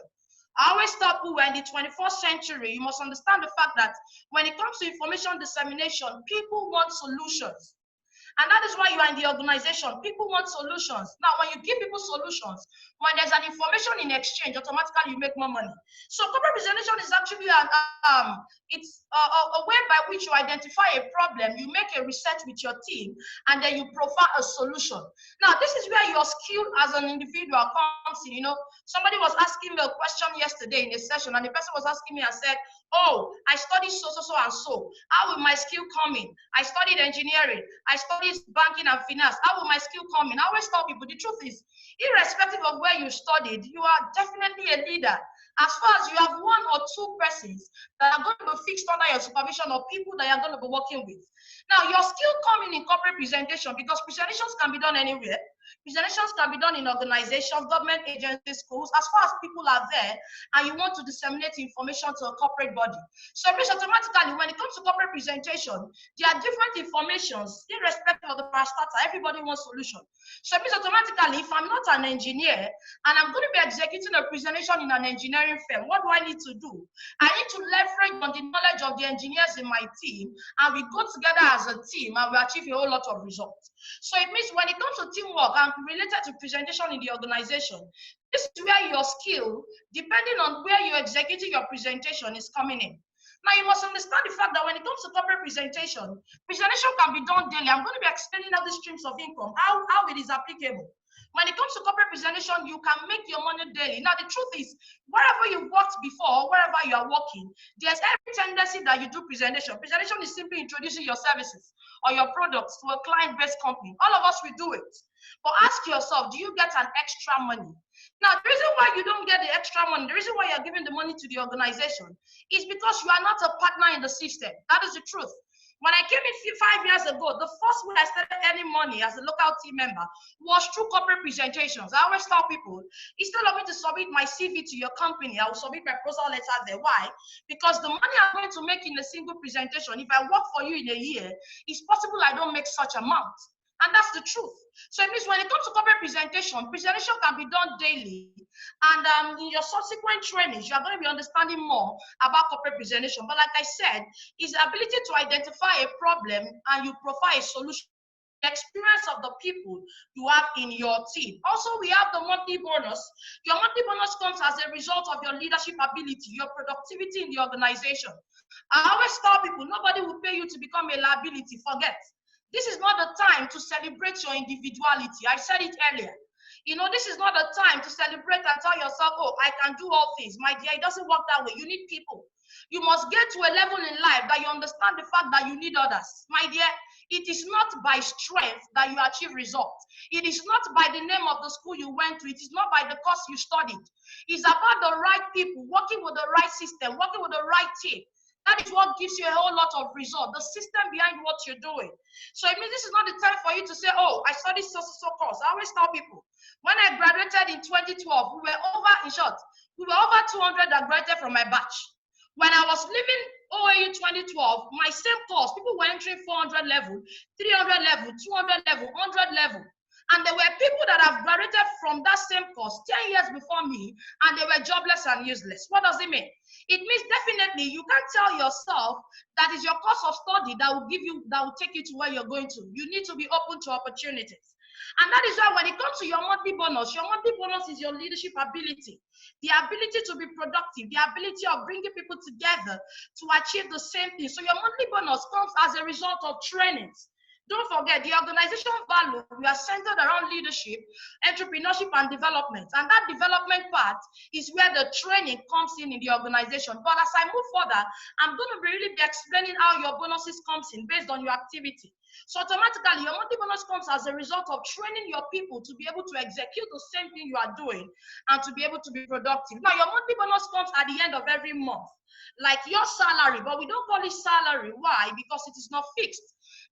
I always tell people, we're in the 21st century. You must understand the fact that when it comes to information dissemination, people want solutions. And that is why you are in the organization. People want solutions. Now, when you give people solutions, when there's an information in exchange, automatically you make more money. So corporate presentation is actually a way by which you identify a problem, you make a research with your team, and then you provide a solution. Now, this is where your skill as an individual comes in. You know, somebody was asking me a question yesterday in a session, and the person was asking me and said, oh, I studied so, and so. How will my skill come in? I studied engineering. I studied banking and finance. How will my skill come in? I always tell people the truth is, irrespective of where you studied, you are definitely a leader. As far as you have 1 or 2 persons that are going to be fixed under your supervision, or people that you're going to be working with. Now, your skill coming in corporate presentation, because presentations can be done anywhere. Presentations can be done in organizations, government agencies, schools, as far as people are there and you want to disseminate information to a corporate body. So it means automatically, when it comes to corporate presentation, there are different informations, irrespective of the parastatus, everybody wants solution. So it means automatically, if I'm not an engineer and I'm going to be executing a presentation in an engineering firm, what do I need to do? I need to leverage on the knowledge of the engineers in my team, and we go together as a team and we achieve a whole lot of results. So it means when it comes to teamwork and related to presentation in the organization, this is where your skill, depending on where you're executing your presentation, is coming in. Now, you must understand the fact that when it comes to corporate presentation can be done daily. I'm going to be explaining how the streams of income, how it is applicable. When it comes to corporate presentation, you can make your money daily. Now, the truth is, wherever you've worked before, wherever you are working, there's every tendency that you do presentation. Presentation is simply introducing your services or your products to a client-based company. All of us will do it. But ask yourself, do you get an extra money? Now, the reason why you don't get the extra money, the reason why you're giving the money to the organization is because you are not a partner in the system. That is the truth. When I came in 5 years ago, the first way I started earning money as a local team member was through corporate presentations. I always tell people, instead of me to submit my CV to your company, I will submit my proposal letter there. Why? Because the money I'm going to make in a single presentation, if I work for you in a year, it's possible I don't make such amount. And that's the truth. So it means when it comes to corporate presentation can be done daily. And in your subsequent trainings, you are going to be understanding more about corporate presentation. But like I said, it's the ability to identify a problem and you provide a solution. The experience of the people you have in your team. Also, we have the monthly bonus. Your monthly bonus comes as a result of your leadership ability, your productivity in the organization. I always tell people, nobody will pay you to become a liability. Forget. This is not the time to celebrate your individuality. I said it earlier. You know, this is not a time to celebrate and tell yourself, oh, I can do all things. My dear, it doesn't work that way. You need people. You must get to a level in life that you understand the fact that you need others. My dear, it is not by strength that you achieve results. It is not by the name of the school you went to. It is not by the course you studied. It's about the right people, working with the right system, working with the right team. That is what gives you a whole lot of result, the system behind what you're doing. So it means this is not the time for you to say, oh, I studied so course. I always tell people, when I graduated in 2012, we were over 200 that graduated from my batch. When I was leaving OAU 2012, my same course, people were entering 400 level, 300 level, 200 level, 100 level. And there were people that have graduated from that same course 10 years before me, and they were jobless and useless. What does it mean? It means definitely you can't tell yourself that is your course of study that will take you to where you're going to. You need to be open to opportunities. And that is why when it comes to your monthly bonus is your leadership ability, the ability to be productive, the ability of bringing people together to achieve the same thing. So your monthly bonus comes as a result of trainings. Don't forget, the organization value, we are centered around leadership, entrepreneurship, and development. And that development part is where the training comes in the organization. But as I move further, I'm going to really be explaining how your bonuses comes in based on your activity. So automatically, your monthly bonus comes as a result of training your people to be able to execute the same thing you are doing and to be able to be productive. Now, your monthly bonus comes at the end of every month, like your salary, but we don't call it salary. Why? Because it is not fixed.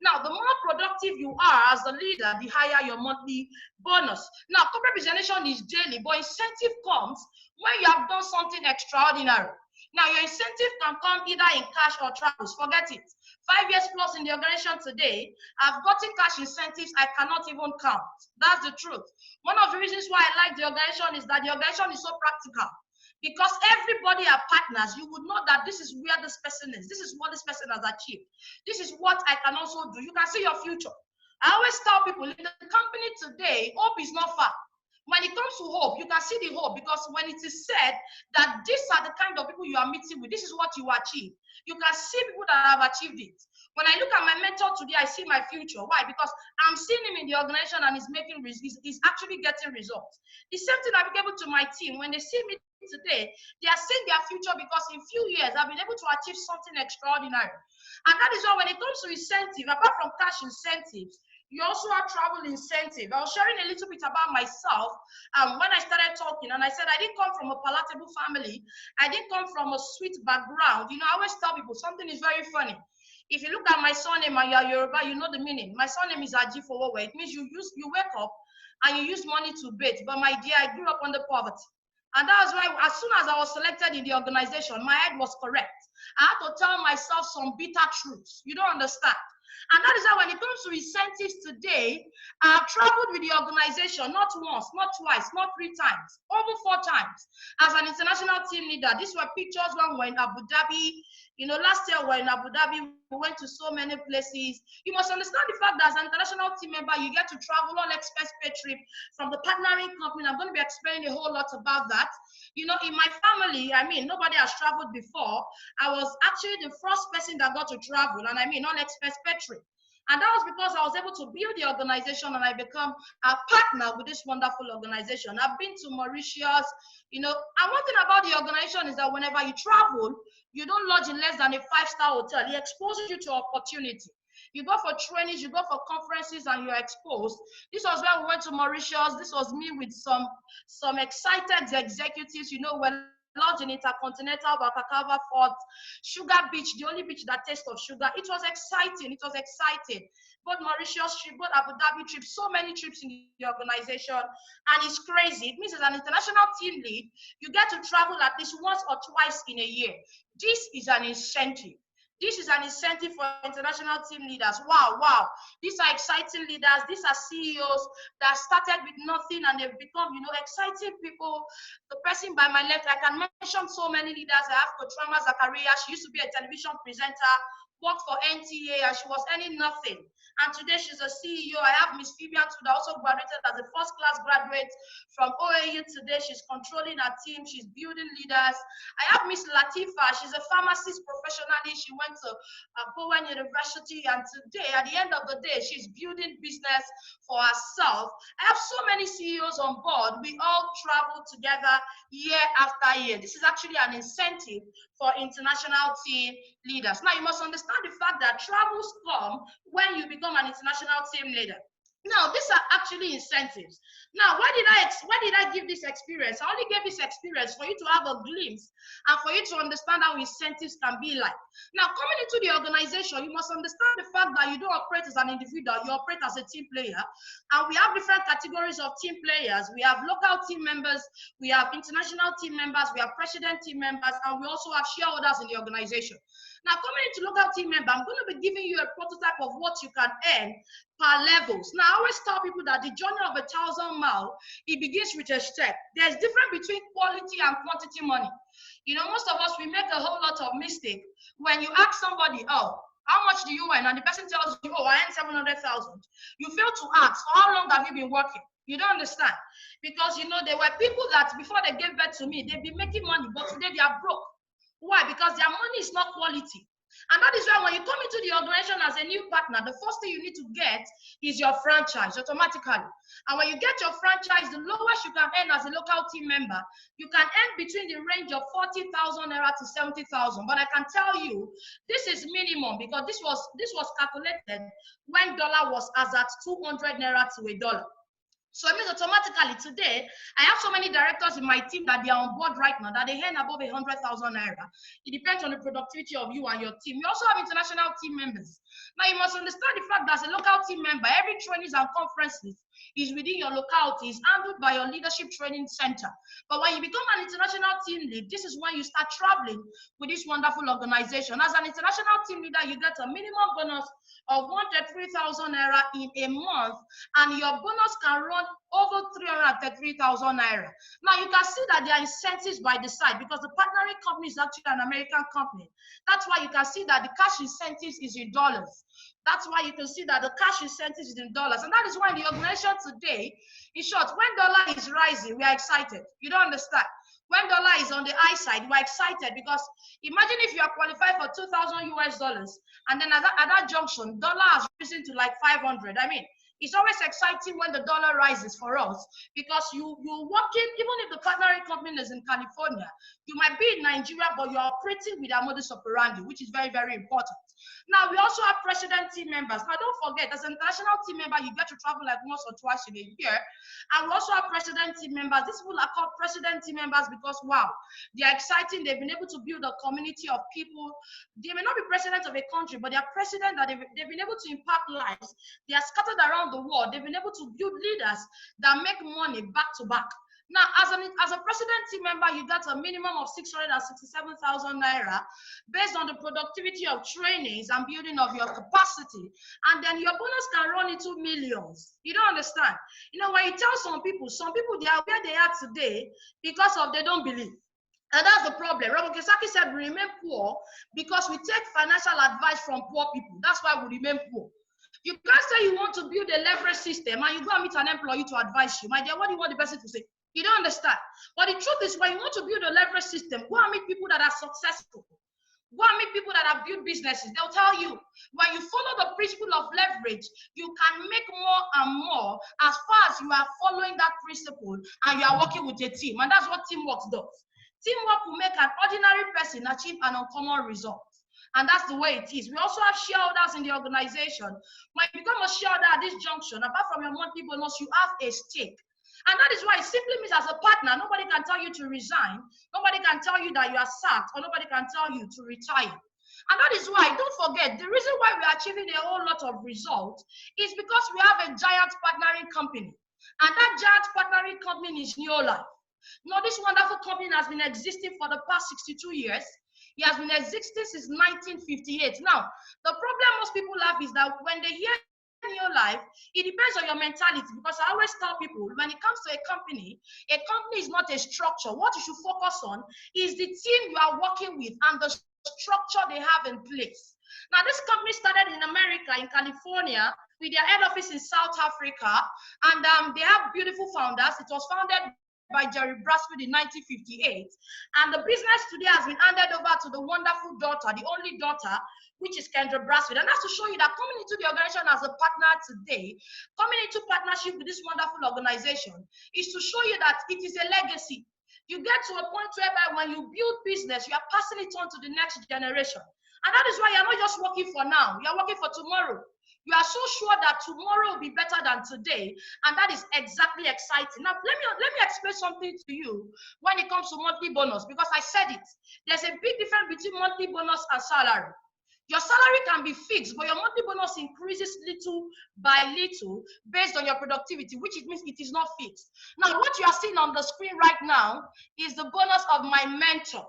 Now, the more productive you are as a leader, the higher your monthly bonus. Now, corporate presentation is daily, but incentive comes when you have done something extraordinary. Now, your incentive can come either in cash or travels. Forget it. 5 years plus in the organization today, I've gotten cash incentives I cannot even count. That's the truth. One of the reasons why I like the organization is that the organization is so practical. Because everybody are partners, you would know that this is where this person is. This is what this person has achieved. This is what I can also do. You can see your future. I always tell people in the company today, hope is not far. When it comes to hope, you can see the hope, because when it is said that these are the kind of people you are meeting with, this is what you achieve. You can see people that have achieved it. When I look at my mentor today, I see my future. Why? Because I'm seeing him in the organization and he's actually getting results. The same thing applicable to my team. When they see me today, they are seeing their future because in few years I've been able to achieve something extraordinary. And that is why when it comes to incentive, apart from cash incentives, you also have travel incentive. I was sharing a little bit about myself when I started talking, and I said I didn't come from a palatable family. I didn't come from a sweet background. You know, I always tell people something is very funny. If you look at my surname and you're Yoruba, you know the meaning. My surname is Ajifowowe. It means you wake up and you use money to bathe. But my dear, I grew up under poverty. And that was why as soon as I was selected in the organization, my head was correct. I had to tell myself some bitter truths. You don't understand. And that is why when it comes to incentives today, I've traveled with the organization not once, not twice, not 3 times, over 4 times as an international team leader. These were pictures when we were in Abu Dhabi. You know, last year we were in Abu Dhabi. We went to so many places. You must understand the fact that as an international team member, you get to travel on expense paid trip from the partnering company. I'm going to be explaining a whole lot about that. You know, in my family, I mean, nobody has traveled before. I was actually the first person that got to travel, and I mean, on expense paid trip. And that was because I was able to build the organization and I become a partner with this wonderful organization. I've been to Mauritius, you know, and one thing about the organization is that whenever you travel, you don't lodge in less than a 5-star hotel. It exposes you to opportunity. You go for trainings, you go for conferences, and you're exposed. This was when we went to Mauritius. This was me with some excited executives, you know, when lodged in Intercontinental Bakakava Fort, Sugar Beach, the only beach that tastes of sugar. It was exciting. It was exciting. Both Mauritius trip, both Abu Dhabi trip, so many trips in the organization, and it's crazy. It means as an international team lead, you get to travel at least once or twice in a year. This is an incentive. This is an incentive for international team leaders. Wow, wow. These are exciting leaders. These are CEOs that started with nothing and they've become, you know, exciting people. The person by my left, I can mention so many leaders. I have Kotrama Zakaria. She used to be a television presenter, worked for NTA, and she was earning nothing. And today she's a CEO. I have Miss Vivian too, that also graduated as a first-class graduate from OAU today. She's controlling her team. She's building leaders. I have Miss Latifa. She's a pharmacist professionally. She went to Bowen University, and today, at the end of the day, she's building business for herself. I have so many CEOs on board. We all travel together year after year. This is actually an incentive for international team leaders. Now, you must understand the fact that travels come when you become an international team leader. Now, these are actually incentives. Now, why did I give this experience? I only gave this experience for you to have a glimpse and for you to understand how incentives can be like. Now, coming into the organization, you must understand the fact that you don't operate as an individual, you operate as a team player. And we have different categories of team players. We have local team members, we have international team members, we have president team members, and we also have shareholders in the organization. Now, coming into local team member, I'm going to be giving you a prototype of what you can earn per levels. Now, I always tell people that the journey of 1,000 miles, it begins with a step. There's difference between quality and quantity money. You know, most of us, we make a whole lot of mistake. When you ask somebody, oh, how much do you earn? And the person tells you, oh, I earn 700,000. You fail to ask, for how long have you been working? You don't understand. Because, you know, there were people that before they gave birth to me, they've been making money, but today they are broke. Why? Because their money is not quality. And that is why when you come into the organization as a new partner, the first thing you need to get is your franchise automatically. And when you get your franchise, the lowest you can earn as a local team member, you can earn between the range of 40,000 naira to 70,000. But I can tell you, this is minimum because this was calculated when dollar was as at 200 naira to a dollar. So it means automatically today, I have so many directors in my team that they are on board right now that they earn above 100,000 naira. It depends on the productivity of you and your team. We also have international team members. Now you must understand the fact that as a local team member, every trainings and conferences is within your locality, is handled by your leadership training center. But when you become an international team lead, this is when you start traveling with this wonderful organization. As an international team leader, you get a minimum bonus of 133,000 naira in a month, and your bonus can run over 333,000 naira. Now you can see that there are incentives by the side because the partnering company is actually an American company. That's why you can see that the cash incentives is in dollars. That's why you can see that the cash incentives is in dollars. And that is why the organization today, in short, when dollar is rising, we are excited. You don't understand. When dollar is on the high side, we're excited because imagine if you are qualified for 2,000 US dollars and then at that junction, dollar has risen to like 500. I mean, it's always exciting when the dollar rises for us because you're working, even if the partnering company is in California, you might be in Nigeria, but you're operating with a modus operandi, which is very, very important. Now, we also have president team members. Now, don't forget, as an international team member, you get to travel like once or twice in a year. And we also have president team members. These people are called president team members because, wow, they're exciting. They've been able to build a community of people. They may not be president of a country, but they are president that they've been able to impact lives. They are scattered around the world. They've been able to build leaders that make money back to back. Now, as a president team member, you got a minimum of 667,000 naira based on the productivity of trainings and building of your capacity. And then your bonus can run into millions. You don't understand. You know, when you tell some people they are where they are today because of they don't believe. And that's the problem. Robert Kiyosaki said we remain poor because we take financial advice from poor people. That's why we remain poor. You can't say you want to build a leverage system and you go and meet an employee to advise you. My dear, what do you want the person to say? You don't understand. But the truth is, when you want to build a leverage system, go and meet people that are successful. Go and meet people that have built businesses. They'll tell you, when you follow the principle of leverage, you can make more and more as far as you are following that principle and you are working with a team. And that's what teamwork does. Teamwork will make an ordinary person achieve an uncommon result. And that's the way it is. We also have shareholders in the organization. When you become a shareholder at this junction, apart from your monthly bonus, you have a stake. And that is why it simply means as a partner, nobody can tell you to resign. Nobody can tell you that you are sacked, or nobody can tell you to retire. And that is why, don't forget, the reason why we are achieving a whole lot of results is because we have a giant partnering company. And that giant partnering company is Neolife. Now, this wonderful company has been existing for the past 62 years. It has been existing since 1958. Now, the problem most people have is that when they hear Neolife, it depends on your mentality, because I always tell people when it comes to a company is not a structure. What you should focus on is the team you are working with and the structure they have in place. Now, this company started in America, in California, with their head office in South Africa, and they have beautiful founders. It was founded by Jerry Brasfield in 1958, and the business today has been handed over to the wonderful daughter, the only daughter, which is Kendra Brasfield. And that's to show you that coming into the organization as a partner today, coming into partnership with this wonderful organization, is to show you that it is a legacy. You get to a point whereby when you build business, you are passing it on to the next generation. And that is why you're not just working for now, you're working for tomorrow. You are so sure that tomorrow will be better than today, and that is exactly exciting. Now, let me explain something to you when it comes to monthly bonus, because I said it. There's a big difference between monthly bonus and salary. Your salary can be fixed, but your monthly bonus increases little by little based on your productivity, which it means it is not fixed. Now, what you are seeing on the screen right now is the bonus of my mentor.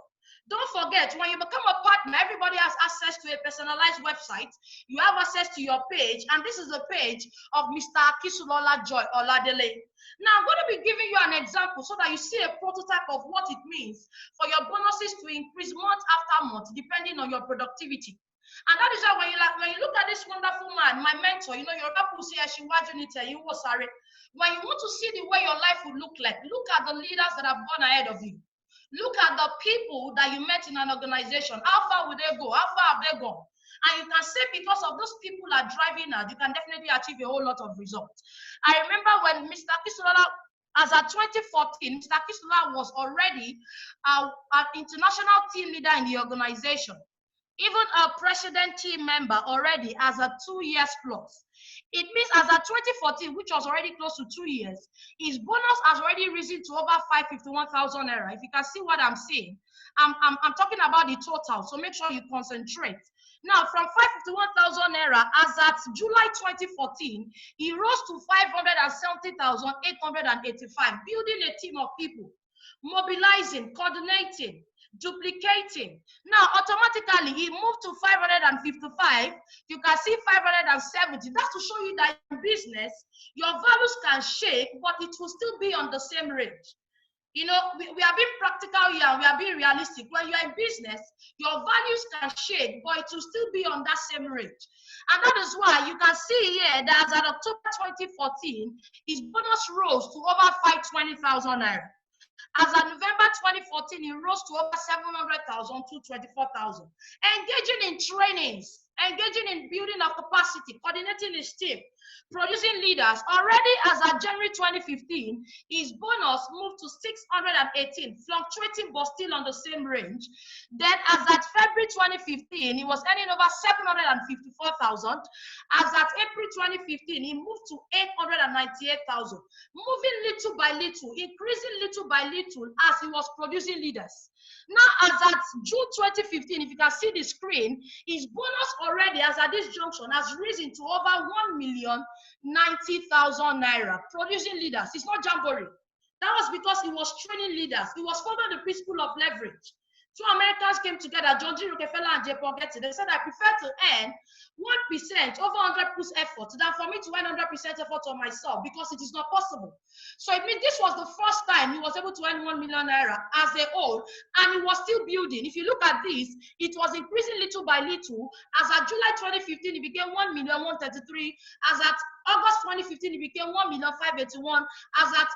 Don't forget, when you become a partner, everybody has access to a personalized website. You have access to your page, and this is the page of Mr. Akisulola Joy Oladele. Now, I'm going to be giving you an example so that you see a prototype of what it means for your bonuses to increase month after month, depending on your productivity. And that is why when you look at this wonderful man, my mentor, you know, your people say, when you want to see the way your life will look like, look at the leaders that have gone ahead of you. Look at the people that you met in an organization. How far will they go? How far have they gone? And you can say because of those people are driving out, you can definitely achieve a whole lot of results. I remember when Mr. Akisulola, as at 2014, Mr. Akisulola was already an international team leader in the organization. Even a president team member already as a 2 years plus. It means as at 2014, which was already close to 2 years, his bonus has already risen to over 551,000 naira. If you can see what I'm saying, I'm talking about the total, so make sure you concentrate. Now, from 551,000 naira, as at July 2014, he rose to 570,885, building a team of people, mobilizing, coordinating, duplicating. Now, automatically, he moved to 555. You can see 570. That's to show you that in business, your values can shake, but it will still be on the same range. You know, we are being practical here, we are being realistic. When you're in business, your values can shake, but it will still be on that same range. And that is why you can see here that as at October 2014, his bonus rose to over 520,000 naira. As of November 2014, he rose to over 700,000 to 24,000. Engaging in trainings, engaging in building of capacity, coordinating his team, producing leaders. Already as of January 2015, his bonus moved to 618, fluctuating but still on the same range. Then as at February 2015, he was earning over 754,000. As at April 2015, he moved to 898,000, moving little by little, increasing little by little as he was producing leaders. Now, as at June 2015, if you can see the screen, his bonus already, as at this junction, has risen to over 1,090,000 naira, producing leaders. It's not jamboree. That was because he was training leaders. He was following the principle of leverage. Two Americans came together, John G. Rockefeller and J. Paul Getty. They said, I prefer to earn 1% over 100% effort than for me to earn 100% effort on myself, because it is not possible. So it means this was the first time he was able to earn 1 million naira as a whole, and he was still building. If you look at this, it was increasing little by little. As at July 2015, it became 1,133,000. As at August 2015, it became 1,581,000. As at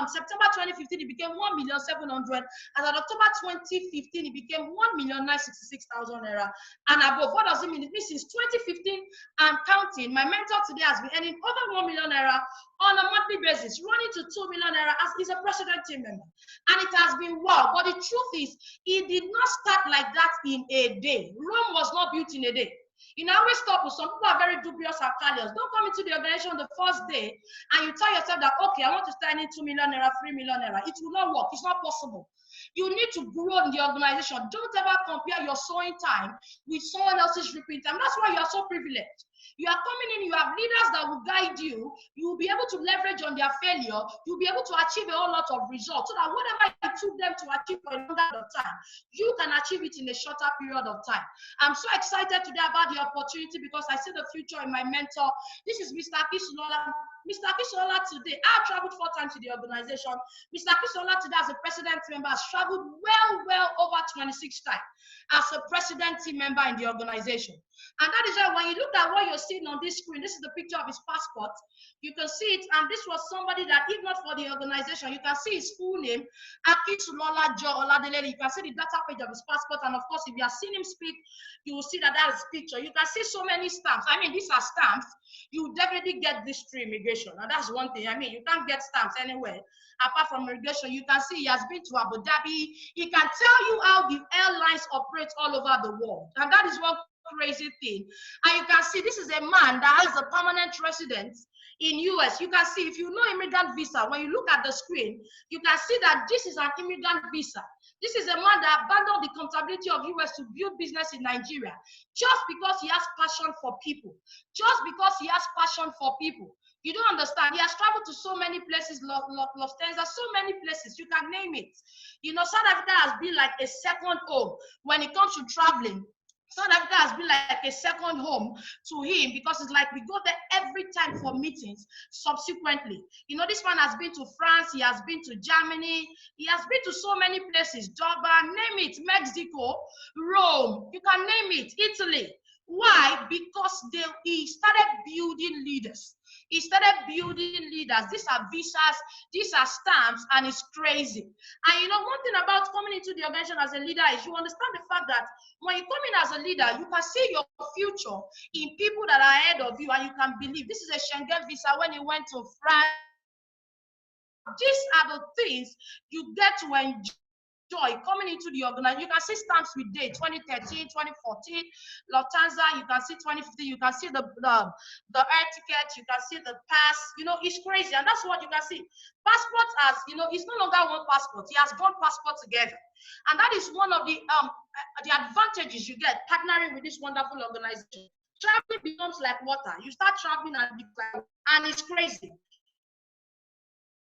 September 2015, it became 1,700,000. As at October 2015, it became 1,966,000 naira and above. What does it mean? It means since 2015 and counting, my mentor today has been earning over 1 million naira on a monthly basis, running to 2 million naira as he's a president team member. And it has been wow. But the truth is, it did not start like that in a day. Rome was not built in a day. You know, always stop with some people are very dubious at carriers. Don't come into the organization the first day and you tell yourself that, okay, I want to start in 2 million naira, 3 million naira. It will not work. It's not possible. You need to grow in the organization. Don't ever compare your sowing time with someone else's reaping time. That's why you are so privileged. You are coming in, you have leaders that will guide you. You will be able to leverage on their failure. You'll be able to achieve a whole lot of results so that whatever it took them to achieve for a longer time, you can achieve it in a shorter period of time. I'm so excited today about the opportunity because I see the future in my mentor. This is Mr. Akisulola. Mr. Akisulola today, I have traveled 4 times to the organization. Mr. Akisulola today as a president member has traveled well over 26 times. as a president team member in the organization. And that is why when you look at what you're seeing on this screen, this is the picture of his passport. You can see it, and this was somebody that, if not for the organization, you can see his full name, Ajifowowe Oladele. You can see the data page of his passport, and of course, if you have seen him speak, you will see that that is picture. You can see so many stamps. I mean, these are stamps. You definitely get this through immigration. And that's one thing. I mean, you can't get stamps anywhere apart from immigration. You can see he has been to Abu Dhabi. He can tell you how the airlines operate all over the world. And that is one crazy thing. And you can see this is a man that has a permanent residence in US. You can see, if you know immigrant visa, when you look at the screen, you can see that this is an immigrant visa. This is a man that abandoned the comfortability of US to build business in Nigeria just because he has passion for people. Just because he has passion for people. You don't understand. He has traveled to so many places, Los Angeles, so many places. You can name it. You know, South Africa has been like a second home when it comes to traveling. South Africa has been like a second home to him because it's like we go there every time for meetings subsequently. You know, this man has been to France, he has been to Germany, he has been to so many places, Durban, name it, Mexico, Rome, you can name it, Italy. Why? Because he started building leaders. He started building leaders. These are visas, these are stamps, and it's crazy. And you know, one thing about coming into the organization as a leader is you understand the fact that when you come in as a leader, you can see your future in people that are ahead of you, and you can believe. This is a Schengen visa when you went to France. These are the things you get to enjoy coming into the organization. You can see stamps with date 2013, 2014, Lufthansa, you can see 2015, you can see the air ticket, you can see the pass. You know, it's crazy, and that's what you can see. Passports as, you know, it's no longer one passport, he has drawn passports together. And that is one of the advantages you get partnering with this wonderful organization. Traveling becomes like water. You start traveling and it's crazy.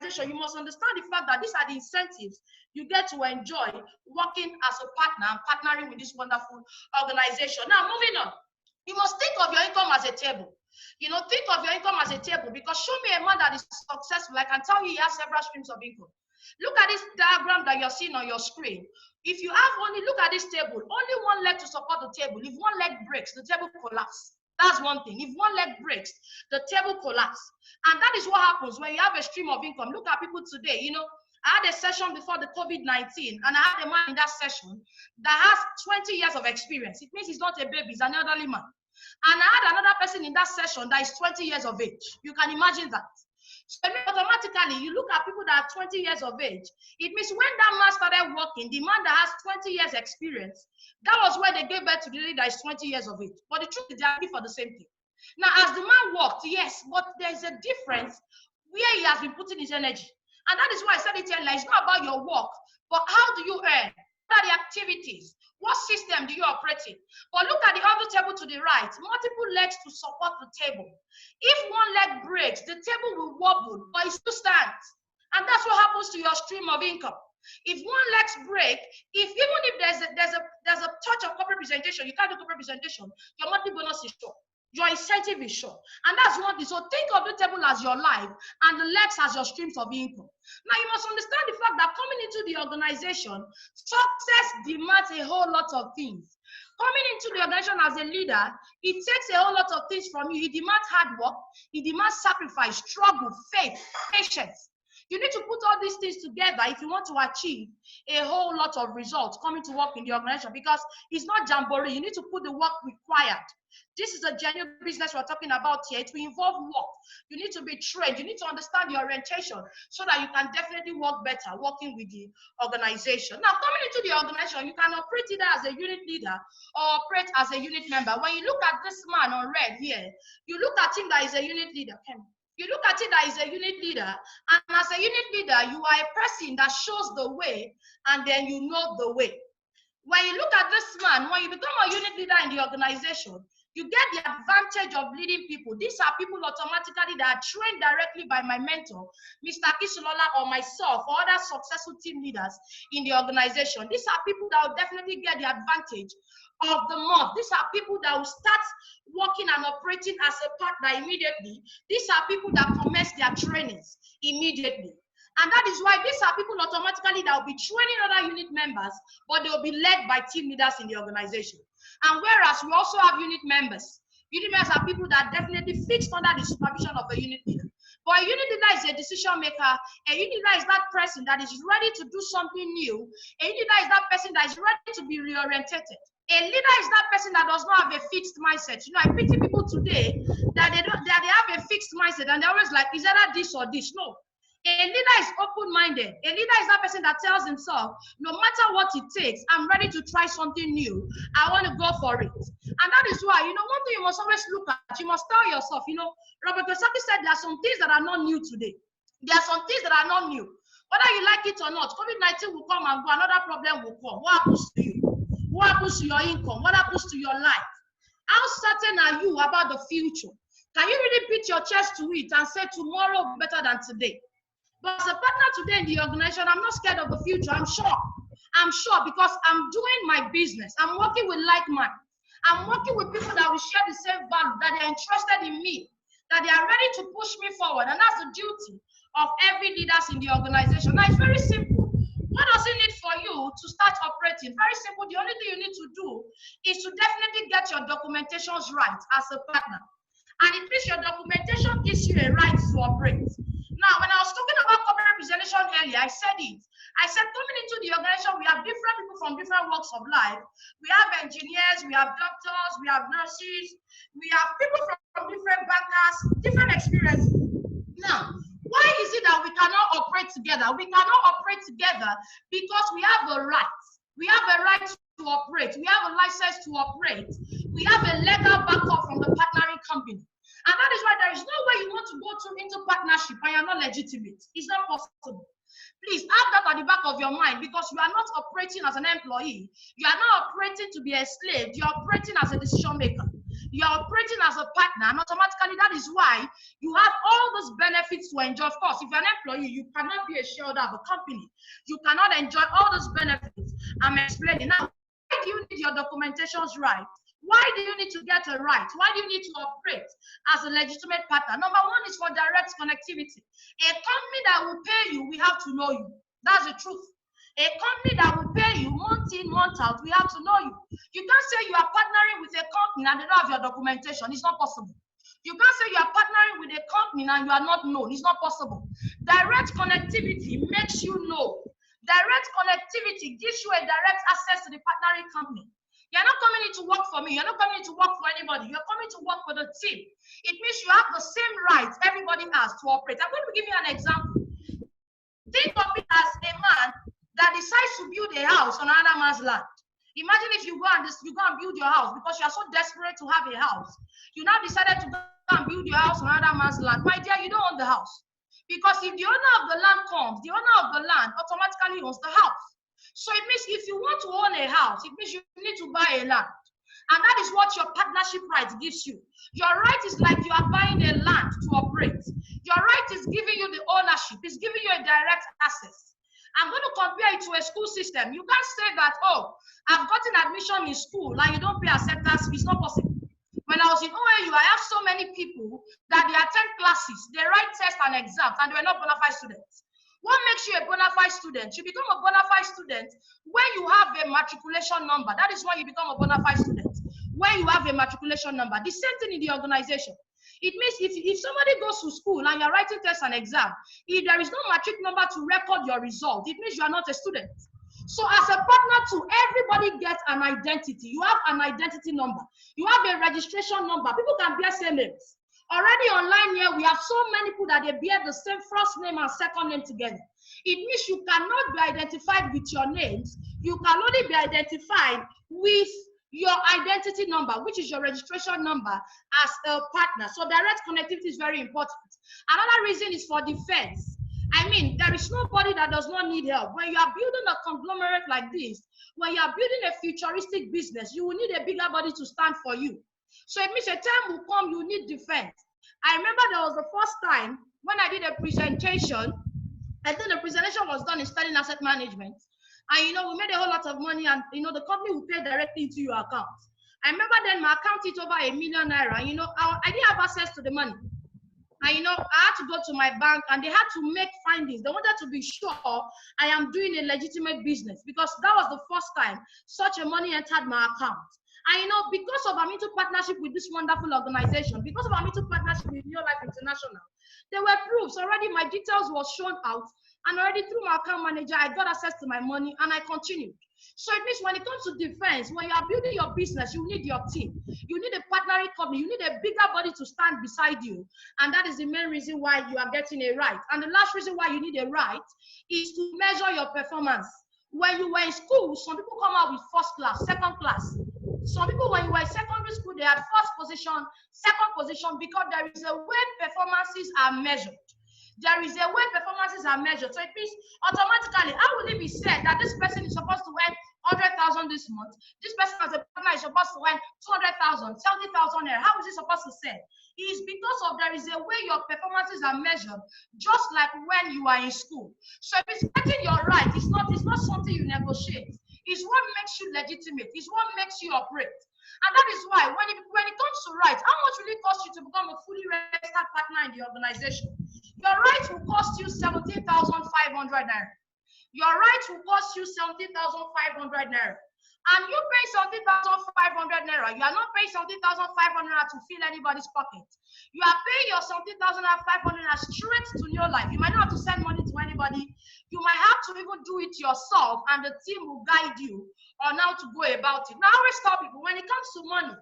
You must understand the fact that these are the incentives you get to enjoy working as a partner and partnering with this wonderful organization. Now, moving on, you must think of your income as a table. You know, think of your income as a table, because show me a man that is successful. I can tell you he has several streams of income. Look at this diagram that you're seeing on your screen. If you have only, look at this table, only one leg to support the table. If one leg breaks, the table collapses. That's one thing. If one leg breaks, the table collapses. And that is what happens when you have a stream of income. Look at people today. You know, I had a session before the COVID-19, and I had a man in that session that has 20 years of experience. It means he's not a baby, he's an elderly man. And I had another person in that session that is 20 years of age. You can imagine that. So automatically, you look at people that are 20 years of age. It means when that man started working, the man that has 20 years experience, that was where they gave birth to the lady that is 20 years of age. But the truth is, they are for the same thing. Now, as the man worked, yes, but there's a difference where he has been putting his energy. And that is why I said it earlier, it's not about your work, but how do you earn? What are the activities? What system do you operate in? But look at the other table to the right, multiple legs to support the table. If one leg breaks, the table will wobble, but it still stands. And that's what happens to your stream of income. If one leg's break, even if there's a touch of corporate presentation, you can't do corporate presentation, your monthly bonus is short. Your incentive is short. And that's one thing. So think of the table as your life and the legs as your streams of income. Now you must understand the fact that coming into the organization, success demands a whole lot of things. Coming into the organization as a leader, it takes a whole lot of things from you. It demands hard work, it demands sacrifice, struggle, faith, patience. You need to put all these things together if you want to achieve a whole lot of results coming to work in the organization, because it's not jamboree. You need to put the work required. This is a genuine business we're talking about here. It will involve work. You need to be trained. You need to understand the orientation so that you can definitely work better working with the organization. Now, coming into the organization, you can operate either as a unit leader or operate as a unit member. When you look at this man on red here, you look at him that is a unit leader. You look at it that is a unit leader, and as a unit leader, you are a person that shows the way, and then you know the way. When you look at this man, when you become a unit leader in the organization, you get the advantage of leading people. These are people automatically that are trained directly by my mentor, Mr. Ajifowowe, or myself, or other successful team leaders in the organization. These are people that will definitely get the advantage of the month. These are people that will start working and operating as a partner immediately. These are people that commence their trainings immediately. And that is why these are people automatically that will be training other unit members, but they will be led by team leaders in the organization. And whereas we also have unit members are people that definitely fixed under the supervision of a unit leader. But a unit leader is a decision maker. A unit leader is that person that is ready to do something new. A unit leader is that person that is ready to be reorientated. A leader is that person that does not have a fixed mindset. You know, I pity people today that they have a fixed mindset and they're always like, is either this or this? No. A leader is open-minded. A leader is that person that tells himself, no matter what it takes, I'm ready to try something new. I want to go for it. And that is why, you know, one thing you must always look at, you must tell yourself, you know, Robert Kiyosaki said there are some things that are not new today. There are some things that are not new. Whether you like it or not, COVID-19 will come and go, another problem will come. What happens to you? What happens to your income? What happens to your life? How certain are you about the future? Can you really beat your chest to it and say tomorrow will be better than today? But as a partner today in the organization, I'm not scared of the future. I'm sure. I'm sure because I'm doing my business. I'm working with like minds. I'm working with people that will share the same value, that they're interested in me, that they are ready to push me forward. And that's the duty of every leader in the organization. Now, it's very simple. What does it need for you to start operating? Very simple. The only thing you need to do is to definitely get your documentations right as a partner. And it means your documentation gives you a right to operate. Now, when I was talking about corporate representation earlier, I said it. I said, coming into the organization, we have different people from different walks of life. We have engineers, we have doctors, we have nurses, we have people from different backgrounds, different experiences. Now, why is it that we cannot operate together? We cannot operate together because we have a right. We have a right to operate. We have a license to operate. We have a legal backup from the partnering company. And that is why there is no way you want to go into partnership and you're not legitimate. It's not possible. Please have that at the back of your mind because you are not operating as an employee. You are not operating to be a slave. You're operating as a decision maker. You're operating as a partner, and automatically that is why you have all those benefits to enjoy. Of course, if you're an employee, you cannot be a shareholder of a company. You cannot enjoy all those benefits. I'm explaining. Now, why do you need your documentations right? Why do you need to get a right? Why do you need to operate as a legitimate partner? Number one is for direct connectivity. A company that will pay you, we have to know you. That's the truth. A company that will pay you month in, month out, we have to know you. You can't say you are partnering with a company and they don't have your documentation. It's not possible. You can't say you are partnering with a company and you are not known. It's not possible. Direct connectivity makes you know. Direct connectivity gives you a direct access to the partnering company. You're not coming in to work for me. You're not coming in to work for anybody. You're coming to work for the team. It means you have the same rights everybody has to operate. I'm going to give you an example. Think of it as a man that decides to build a house on another man's land. Imagine if you go and build your house because you are so desperate to have a house. You now decided to go and build your house on another man's land. My dear, you don't own the house. Because if the owner of the land comes, the owner of the land automatically owns the house. So it means if you want to own a house, it means you need to buy a land. And that is what your partnership right gives you. Your right is like you are buying a land to operate. Your right is giving you the ownership. It's giving you a direct access. I'm going to compare it to a school system. You can't say that, oh, I've gotten admission in school and you don't pay acceptance fee. It's not possible. When I was in OAU, I have so many people that they attend classes, they write tests and exams, and they were not bona fide students. What makes you a bona fide student? You become a bona fide student when you have a matriculation number. That is when you become a bona fide student. When you have a matriculation number. The same thing in the organization. It means if somebody goes to school and you're writing tests and exam, if there is no matric number to record your result, it means you are not a student. So as a partner too, everybody gets an identity. You have an identity number. You have a registration number. People can bear same names. Already online here, we have so many people that they bear the same first name and second name together. It means you cannot be identified with your names. You can only be identified with your identity number, which is your registration number as a partner. So direct connectivity is very important. Another reason is for defense. I mean, there is nobody that does not need help. When you are building a conglomerate like this, when you are building a futuristic business, you will need a bigger body to stand for you. So it means a time will come, you need defense. I remember there was the first time when I did a presentation. I think the presentation was done in Sterling Asset Management. And, you know, we made a whole lot of money and, you know, the company will pay directly into your account. I remember then my account hit over ₦1 million. You know, I didn't have access to the money. And I had to go to my bank and they had to make findings. They wanted to be sure I am doing a legitimate business because that was the first time such a money entered my account. And because of I'm into partnership with this wonderful organization, because of I'm into partnership with Neolife International, there were proofs already. My details were shown out, and already through my account manager, I got access to my money, and I continued. So it means when it comes to defense, when you are building your business, you need your team. You need a partnering company. You need a bigger body to stand beside you. And that is the main reason why you are getting a right. And the last reason why you need a right is to measure your performance. When you were in school, some people come out with first class, second class. Some people, when you were in secondary school, they had first position, second position, because there is a way performances are measured. There is a way performances are measured. So it means automatically, how will it be said that this person is supposed to earn 100,000 this month? This person as a partner is supposed to earn 200,000, 70,000 there. How is it supposed to say? It is because of there is a way your performances are measured, just like when you are in school. So if it's getting your right, it's not something you negotiate. It's what makes you legitimate. It's what makes you operate. And that is why when it comes to rights, how much will it cost you to become a fully registered partner in the organization? Your right will cost you 17,500 naira. Your right will cost you 17,500 naira. And you pay 17,500 naira. You are not paying 17,500 naira to fill anybody's pocket. You are paying your 17,500 naira straight to Neolife. You might not have to send money to anybody. You might have to even do it yourself, and the team will guide you on how to go about it. Now, I always tell people, when it comes to money,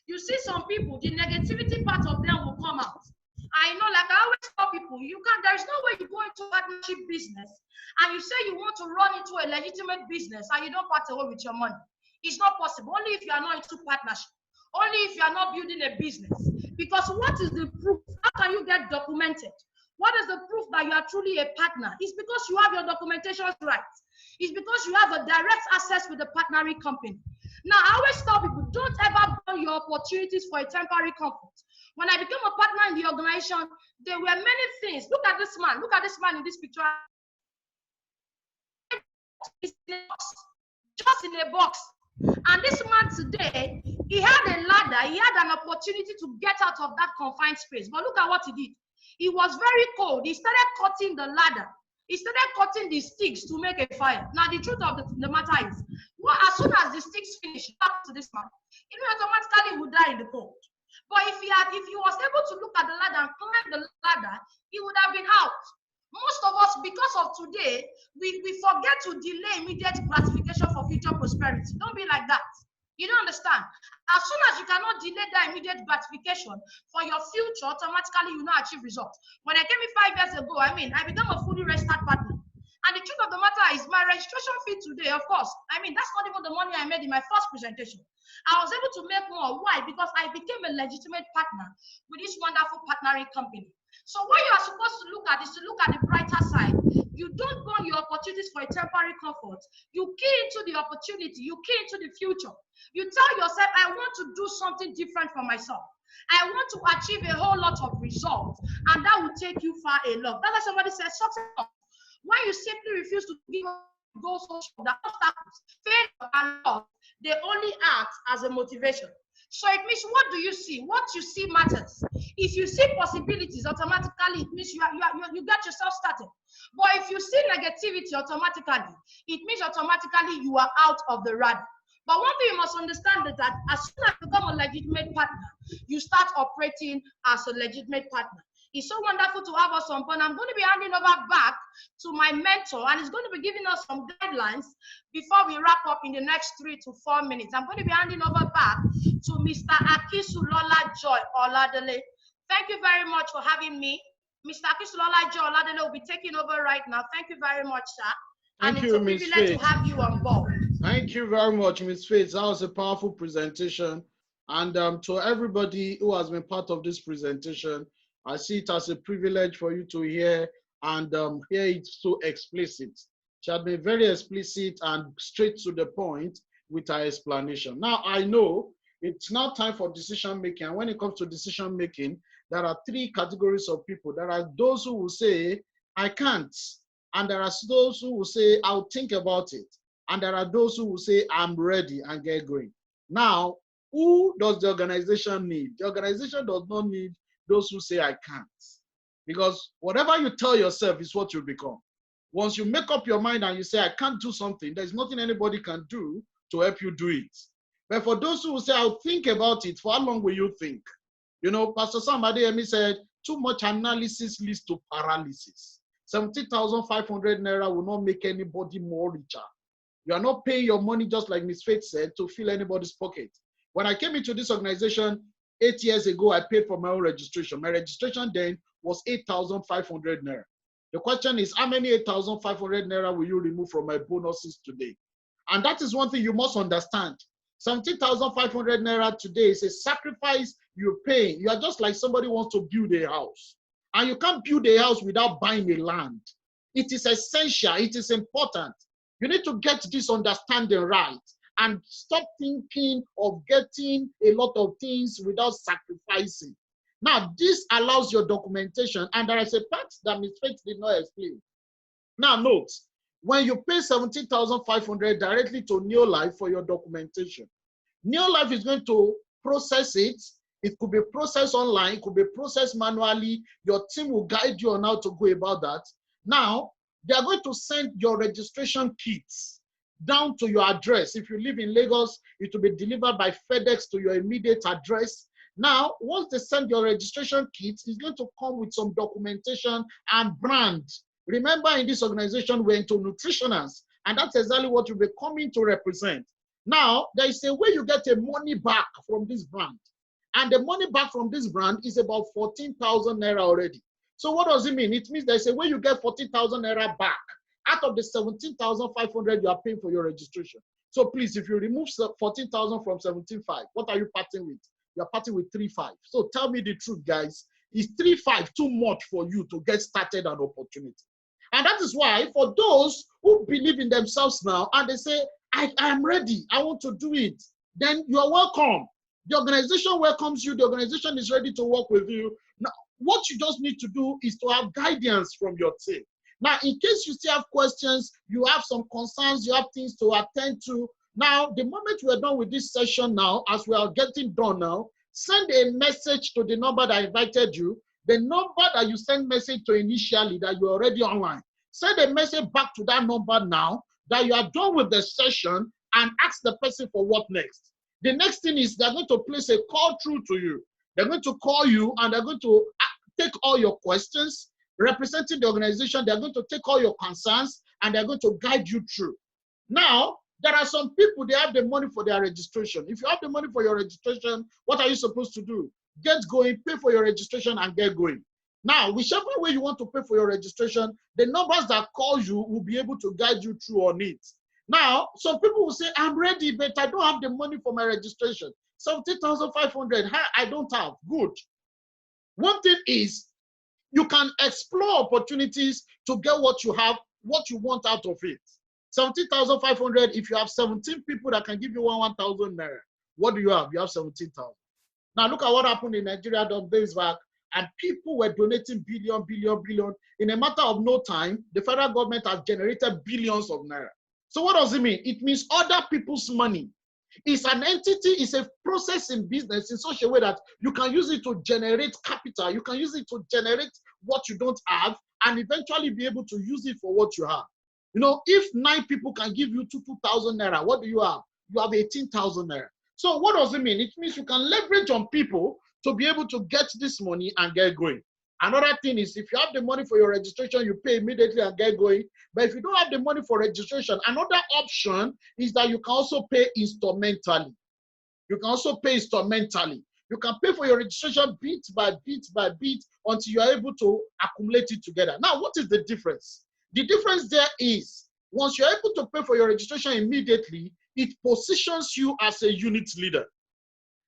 you see some people, the negativity part of them will come out. I know, like I always tell people, there is no way you go into partnership business and you say you want to run into a legitimate business and you don't part away with your money. It's not possible. Only if you are not into partnership. Only if you are not building a business. Because what is the proof? How can you get documented? What is the proof that you are truly a partner? It's because you have your documentation right. It's because you have a direct access with the partnering company. Now, I always tell people, don't ever burn your opportunities for a temporary comfort. When I became a partner in the organization, there were many things. Look at this man. Look at this man in this picture. Just in a box. And this man today, he had a ladder. He had an opportunity to get out of that confined space. But look at what he did. It was very cold. He started cutting the ladder. He started cutting the sticks to make a fire. Now, the truth of the matter is, as soon as the sticks finished, back to this man, automatically would die in the cold. But if he was able to look at the ladder and climb the ladder, he would have been out. Most of us, because of today, we forget to delay immediate gratification for future prosperity. Don't be like that. You don't understand. As soon as you cannot delay that immediate gratification for your future, automatically you not achieve results. When I came in 5 years ago, I became a fully registered partner. And the truth of the matter is my registration fee today, of course, that's not even the money I made in my first presentation. I was able to make more. Why? Because I became a legitimate partner with this wonderful partnering company. So what you are supposed to look at is to look at the brighter side. You don't burn your opportunities for a temporary comfort. You key into the opportunity. You key into the future. You tell yourself, I want to do something different for myself. I want to achieve a whole lot of results, and that will take you far enough. That's why somebody says, success. When you simply refuse to give up goals, the obstacles, failure, and loss, they only act as a motivation. So it means, what do you see? What you see matters. If you see possibilities, automatically it means you get yourself started. But if you see negativity, automatically it means automatically you are out of the radar. But one thing you must understand is that as soon as you become a legitimate partner, you start operating as a legitimate partner. It's so wonderful to have us on board. I'm going to be handing over back to my mentor, and he's going to be giving us some guidelines before we wrap up in the next 3 to 4 minutes. I'm going to be handing over back to Mr. Akisulola Joy Oladele. Thank you very much for having me. Mr. Akisulola Joy Oladele will be taking over right now. Thank you very much, sir.
Thank you, Ms.
It's a privilege
Faith.
to have you on board.
Thank you very much, Ms. Faith. That was a powerful presentation. And to everybody who has been part of this presentation, I see it as a privilege for you to hear and hear it so explicit. She had been very explicit and straight to the point with her explanation. Now, I know it's now time for decision making. And when it comes to decision making, there are 3 categories of people. There are those who will say, I can't. And there are those who will say, I'll think about it. And there are those who will say, I'm ready and get going. Now, who does the organization need? The organization does not need those who say, I can't. Because whatever you tell yourself is what you become. Once you make up your mind and you say, I can't do something, there's nothing anybody can do to help you do it. But for those who say, I'll think about it, for how long will you think? You know, Pastor Sam Adeyemi said, too much analysis leads to paralysis. 70,500 naira will not make anybody more richer. You are not paying your money, just like Ms. Faith said, to fill anybody's pocket. When I came into this organization 8 years ago, I paid for my own registration. My registration then was 8,500 naira. The question is, how many 8,500 naira will you remove from my bonuses today? And that is one thing you must understand. 70,500 naira today is a sacrifice you're paying. You are just like somebody wants to build a house. And you can't build a house without buying a land. It is essential. It is important. You need to get this understanding right and stop thinking of getting a lot of things without sacrificing. Now, this allows your documentation, and there is a part that Ms. Faith did not explain. Now, note, when you pay 17,500 directly to Neolife for your documentation, Neolife is going to process it. It could be processed online, it could be processed manually. Your team will guide you on how to go about that. Now, they are going to send your registration kits down to your address. If you live in Lagos, it will be delivered by FedEx to your immediate address. Now, once they send your registration kits, it's going to come with some documentation and brand. Remember, in this organization, we're into nutritionals, and that's exactly what you'll be coming to represent. Now, there is a way you get a money back from this brand. And the money back from this brand is about 14,000 naira already. So what does it mean? It means there's a way you get 14,000 naira back out of the 17,500 you are paying for your registration. So please, if you remove 14,000 from 17,500, what are you parting with? You're parting with 3,500. So tell me the truth, guys. Is 3,500 too much for you to get started an opportunity? And that is why for those who believe in themselves now and they say, I am ready, I want to do it, then you are welcome. The organization welcomes you. The organization is ready to work with you. Now, what you just need to do is to have guidance from your team. Now, in case you still have questions, you have some concerns, you have things to attend to. Now, the moment we are done with this session now, as we are getting done now, send a message to the number that I invited you. The number that you send message to initially that you're already online. Send a message back to that number now that you are done with the session and ask the person for what next. The next thing is they're going to place a call through to you. They're going to call you and they're going to take all your questions. Representing the organization, they're going to take all your concerns and they're going to guide you through. Now, there are some people, they have the money for their registration. If you have the money for your registration, what are you supposed to do? Get going, pay for your registration and get going. Now, whichever way you want to pay for your registration, the numbers that call you will be able to guide you through on it. Now, some people will say, I'm ready, but I don't have the money for my registration. 70,500, I don't have. Good. One thing is, you can explore opportunities to get what you have, what you want out of it. 70,500, if you have 17 people that can give you 1,000 naira, what do you have? You have 17,000. Now, look at what happened in Nigeria some days back, and people were donating billion. In a matter of no time, the federal government has generated billions of naira. So what does it mean? It means other people's money. It's an entity, it's a process in business in such a way that you can use it to generate capital. You can use it to generate what you don't have and eventually be able to use it for what you have. You know, if 9 people can give you 2,000 naira, what do you have? You have 18,000 naira. So what does it mean? It means you can leverage on people to be able to get this money and get going. Another thing is, if you have the money for your registration, you pay immediately and get going. But if you don't have the money for registration, another option is that you can also pay instrumentally. You can also pay instrumentally. You can pay for your registration bit by bit by bit until you are able to accumulate it together. Now, what is the difference? The difference there is, once you're able to pay for your registration immediately, it positions you as a unit leader.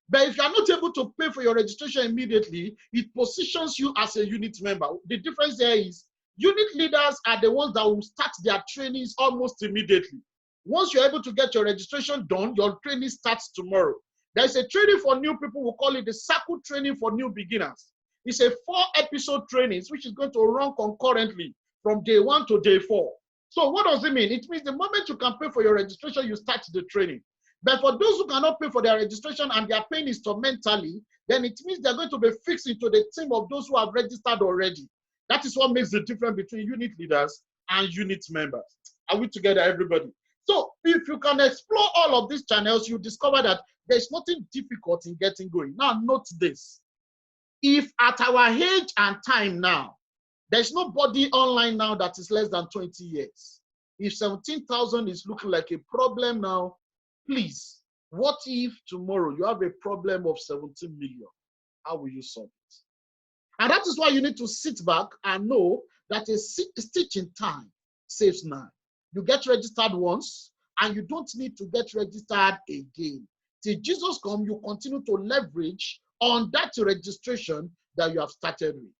But if you are not able to pay for your registration immediately, it positions you as a unit member. The difference there is, unit leaders are the ones that will start their trainings almost immediately. Once you're able to get your registration done, your training starts tomorrow. There's a training for new people, we call it the circle training for new beginners. It's a 4-episode training, which is going to run concurrently from day 1 to day 4. So what does it mean? It means the moment you can pay for your registration, you start the training. But for those who cannot pay for their registration and they are paying instrumentally, then it means they're going to be fixed into the team of those who have registered already. That is what makes the difference between unit leaders and unit members. Are we together, everybody? So if you can explore all of these channels, you discover that there's nothing difficult in getting going. Now, note this. If at our age and time now, there's nobody online now that is less than 20 years. If 17,000 is looking like a problem now, please, what if tomorrow you have a problem of 17 million? How will you solve it? And that is why you need to sit back and know that a stitch in time saves 9. You get registered once, and you don't need to get registered again. Till Jesus comes, you continue to leverage on that registration that you have started with.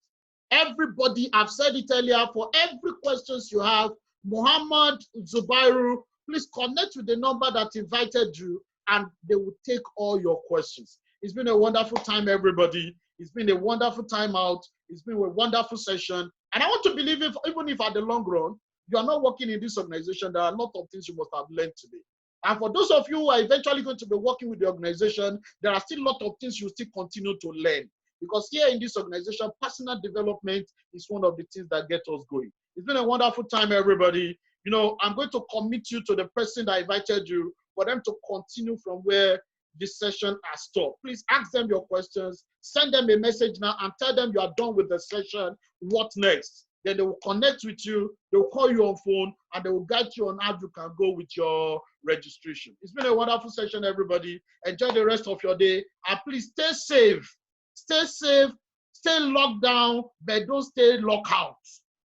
Everybody, I've said it earlier, for every questions you have, Muhammad, Zubairu, please connect with the number that invited you, and they will take all your questions. It's been a wonderful time, everybody. It's been a wonderful time out. It's been a wonderful session. And I want to believe, even if at the long run, you are not working in this organization, there are a lot of things you must have learned today. And for those of you who are eventually going to be working with the organization, there are still a lot of things you still continue to learn. Because here in this organization, personal development is one of the things that get us going. It's been a wonderful time, everybody. You know, I'm going to commit you to the person that invited you for them to continue from where this session has stopped. Please ask them your questions, send them a message now and tell them you are done with the session. What next? Then they will connect with you, they will call you on phone, and they will guide you on how you can go with your registration. It's been a wonderful session, everybody. Enjoy the rest of your day, and please stay safe. Stay safe, stay locked down, but don't stay locked out.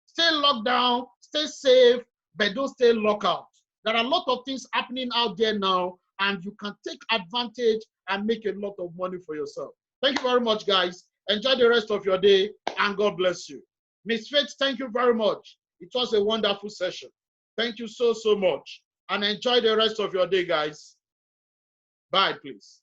Stay locked down, stay safe, but don't stay locked out. There are a lot of things happening out there now, and you can take advantage and make a lot of money for yourself. Thank you very much, guys. Enjoy the rest of your day, and God bless you. Miss Faith, thank you very much. It was a wonderful session. Thank you so, so much. And enjoy the rest of your day, guys. Bye, please.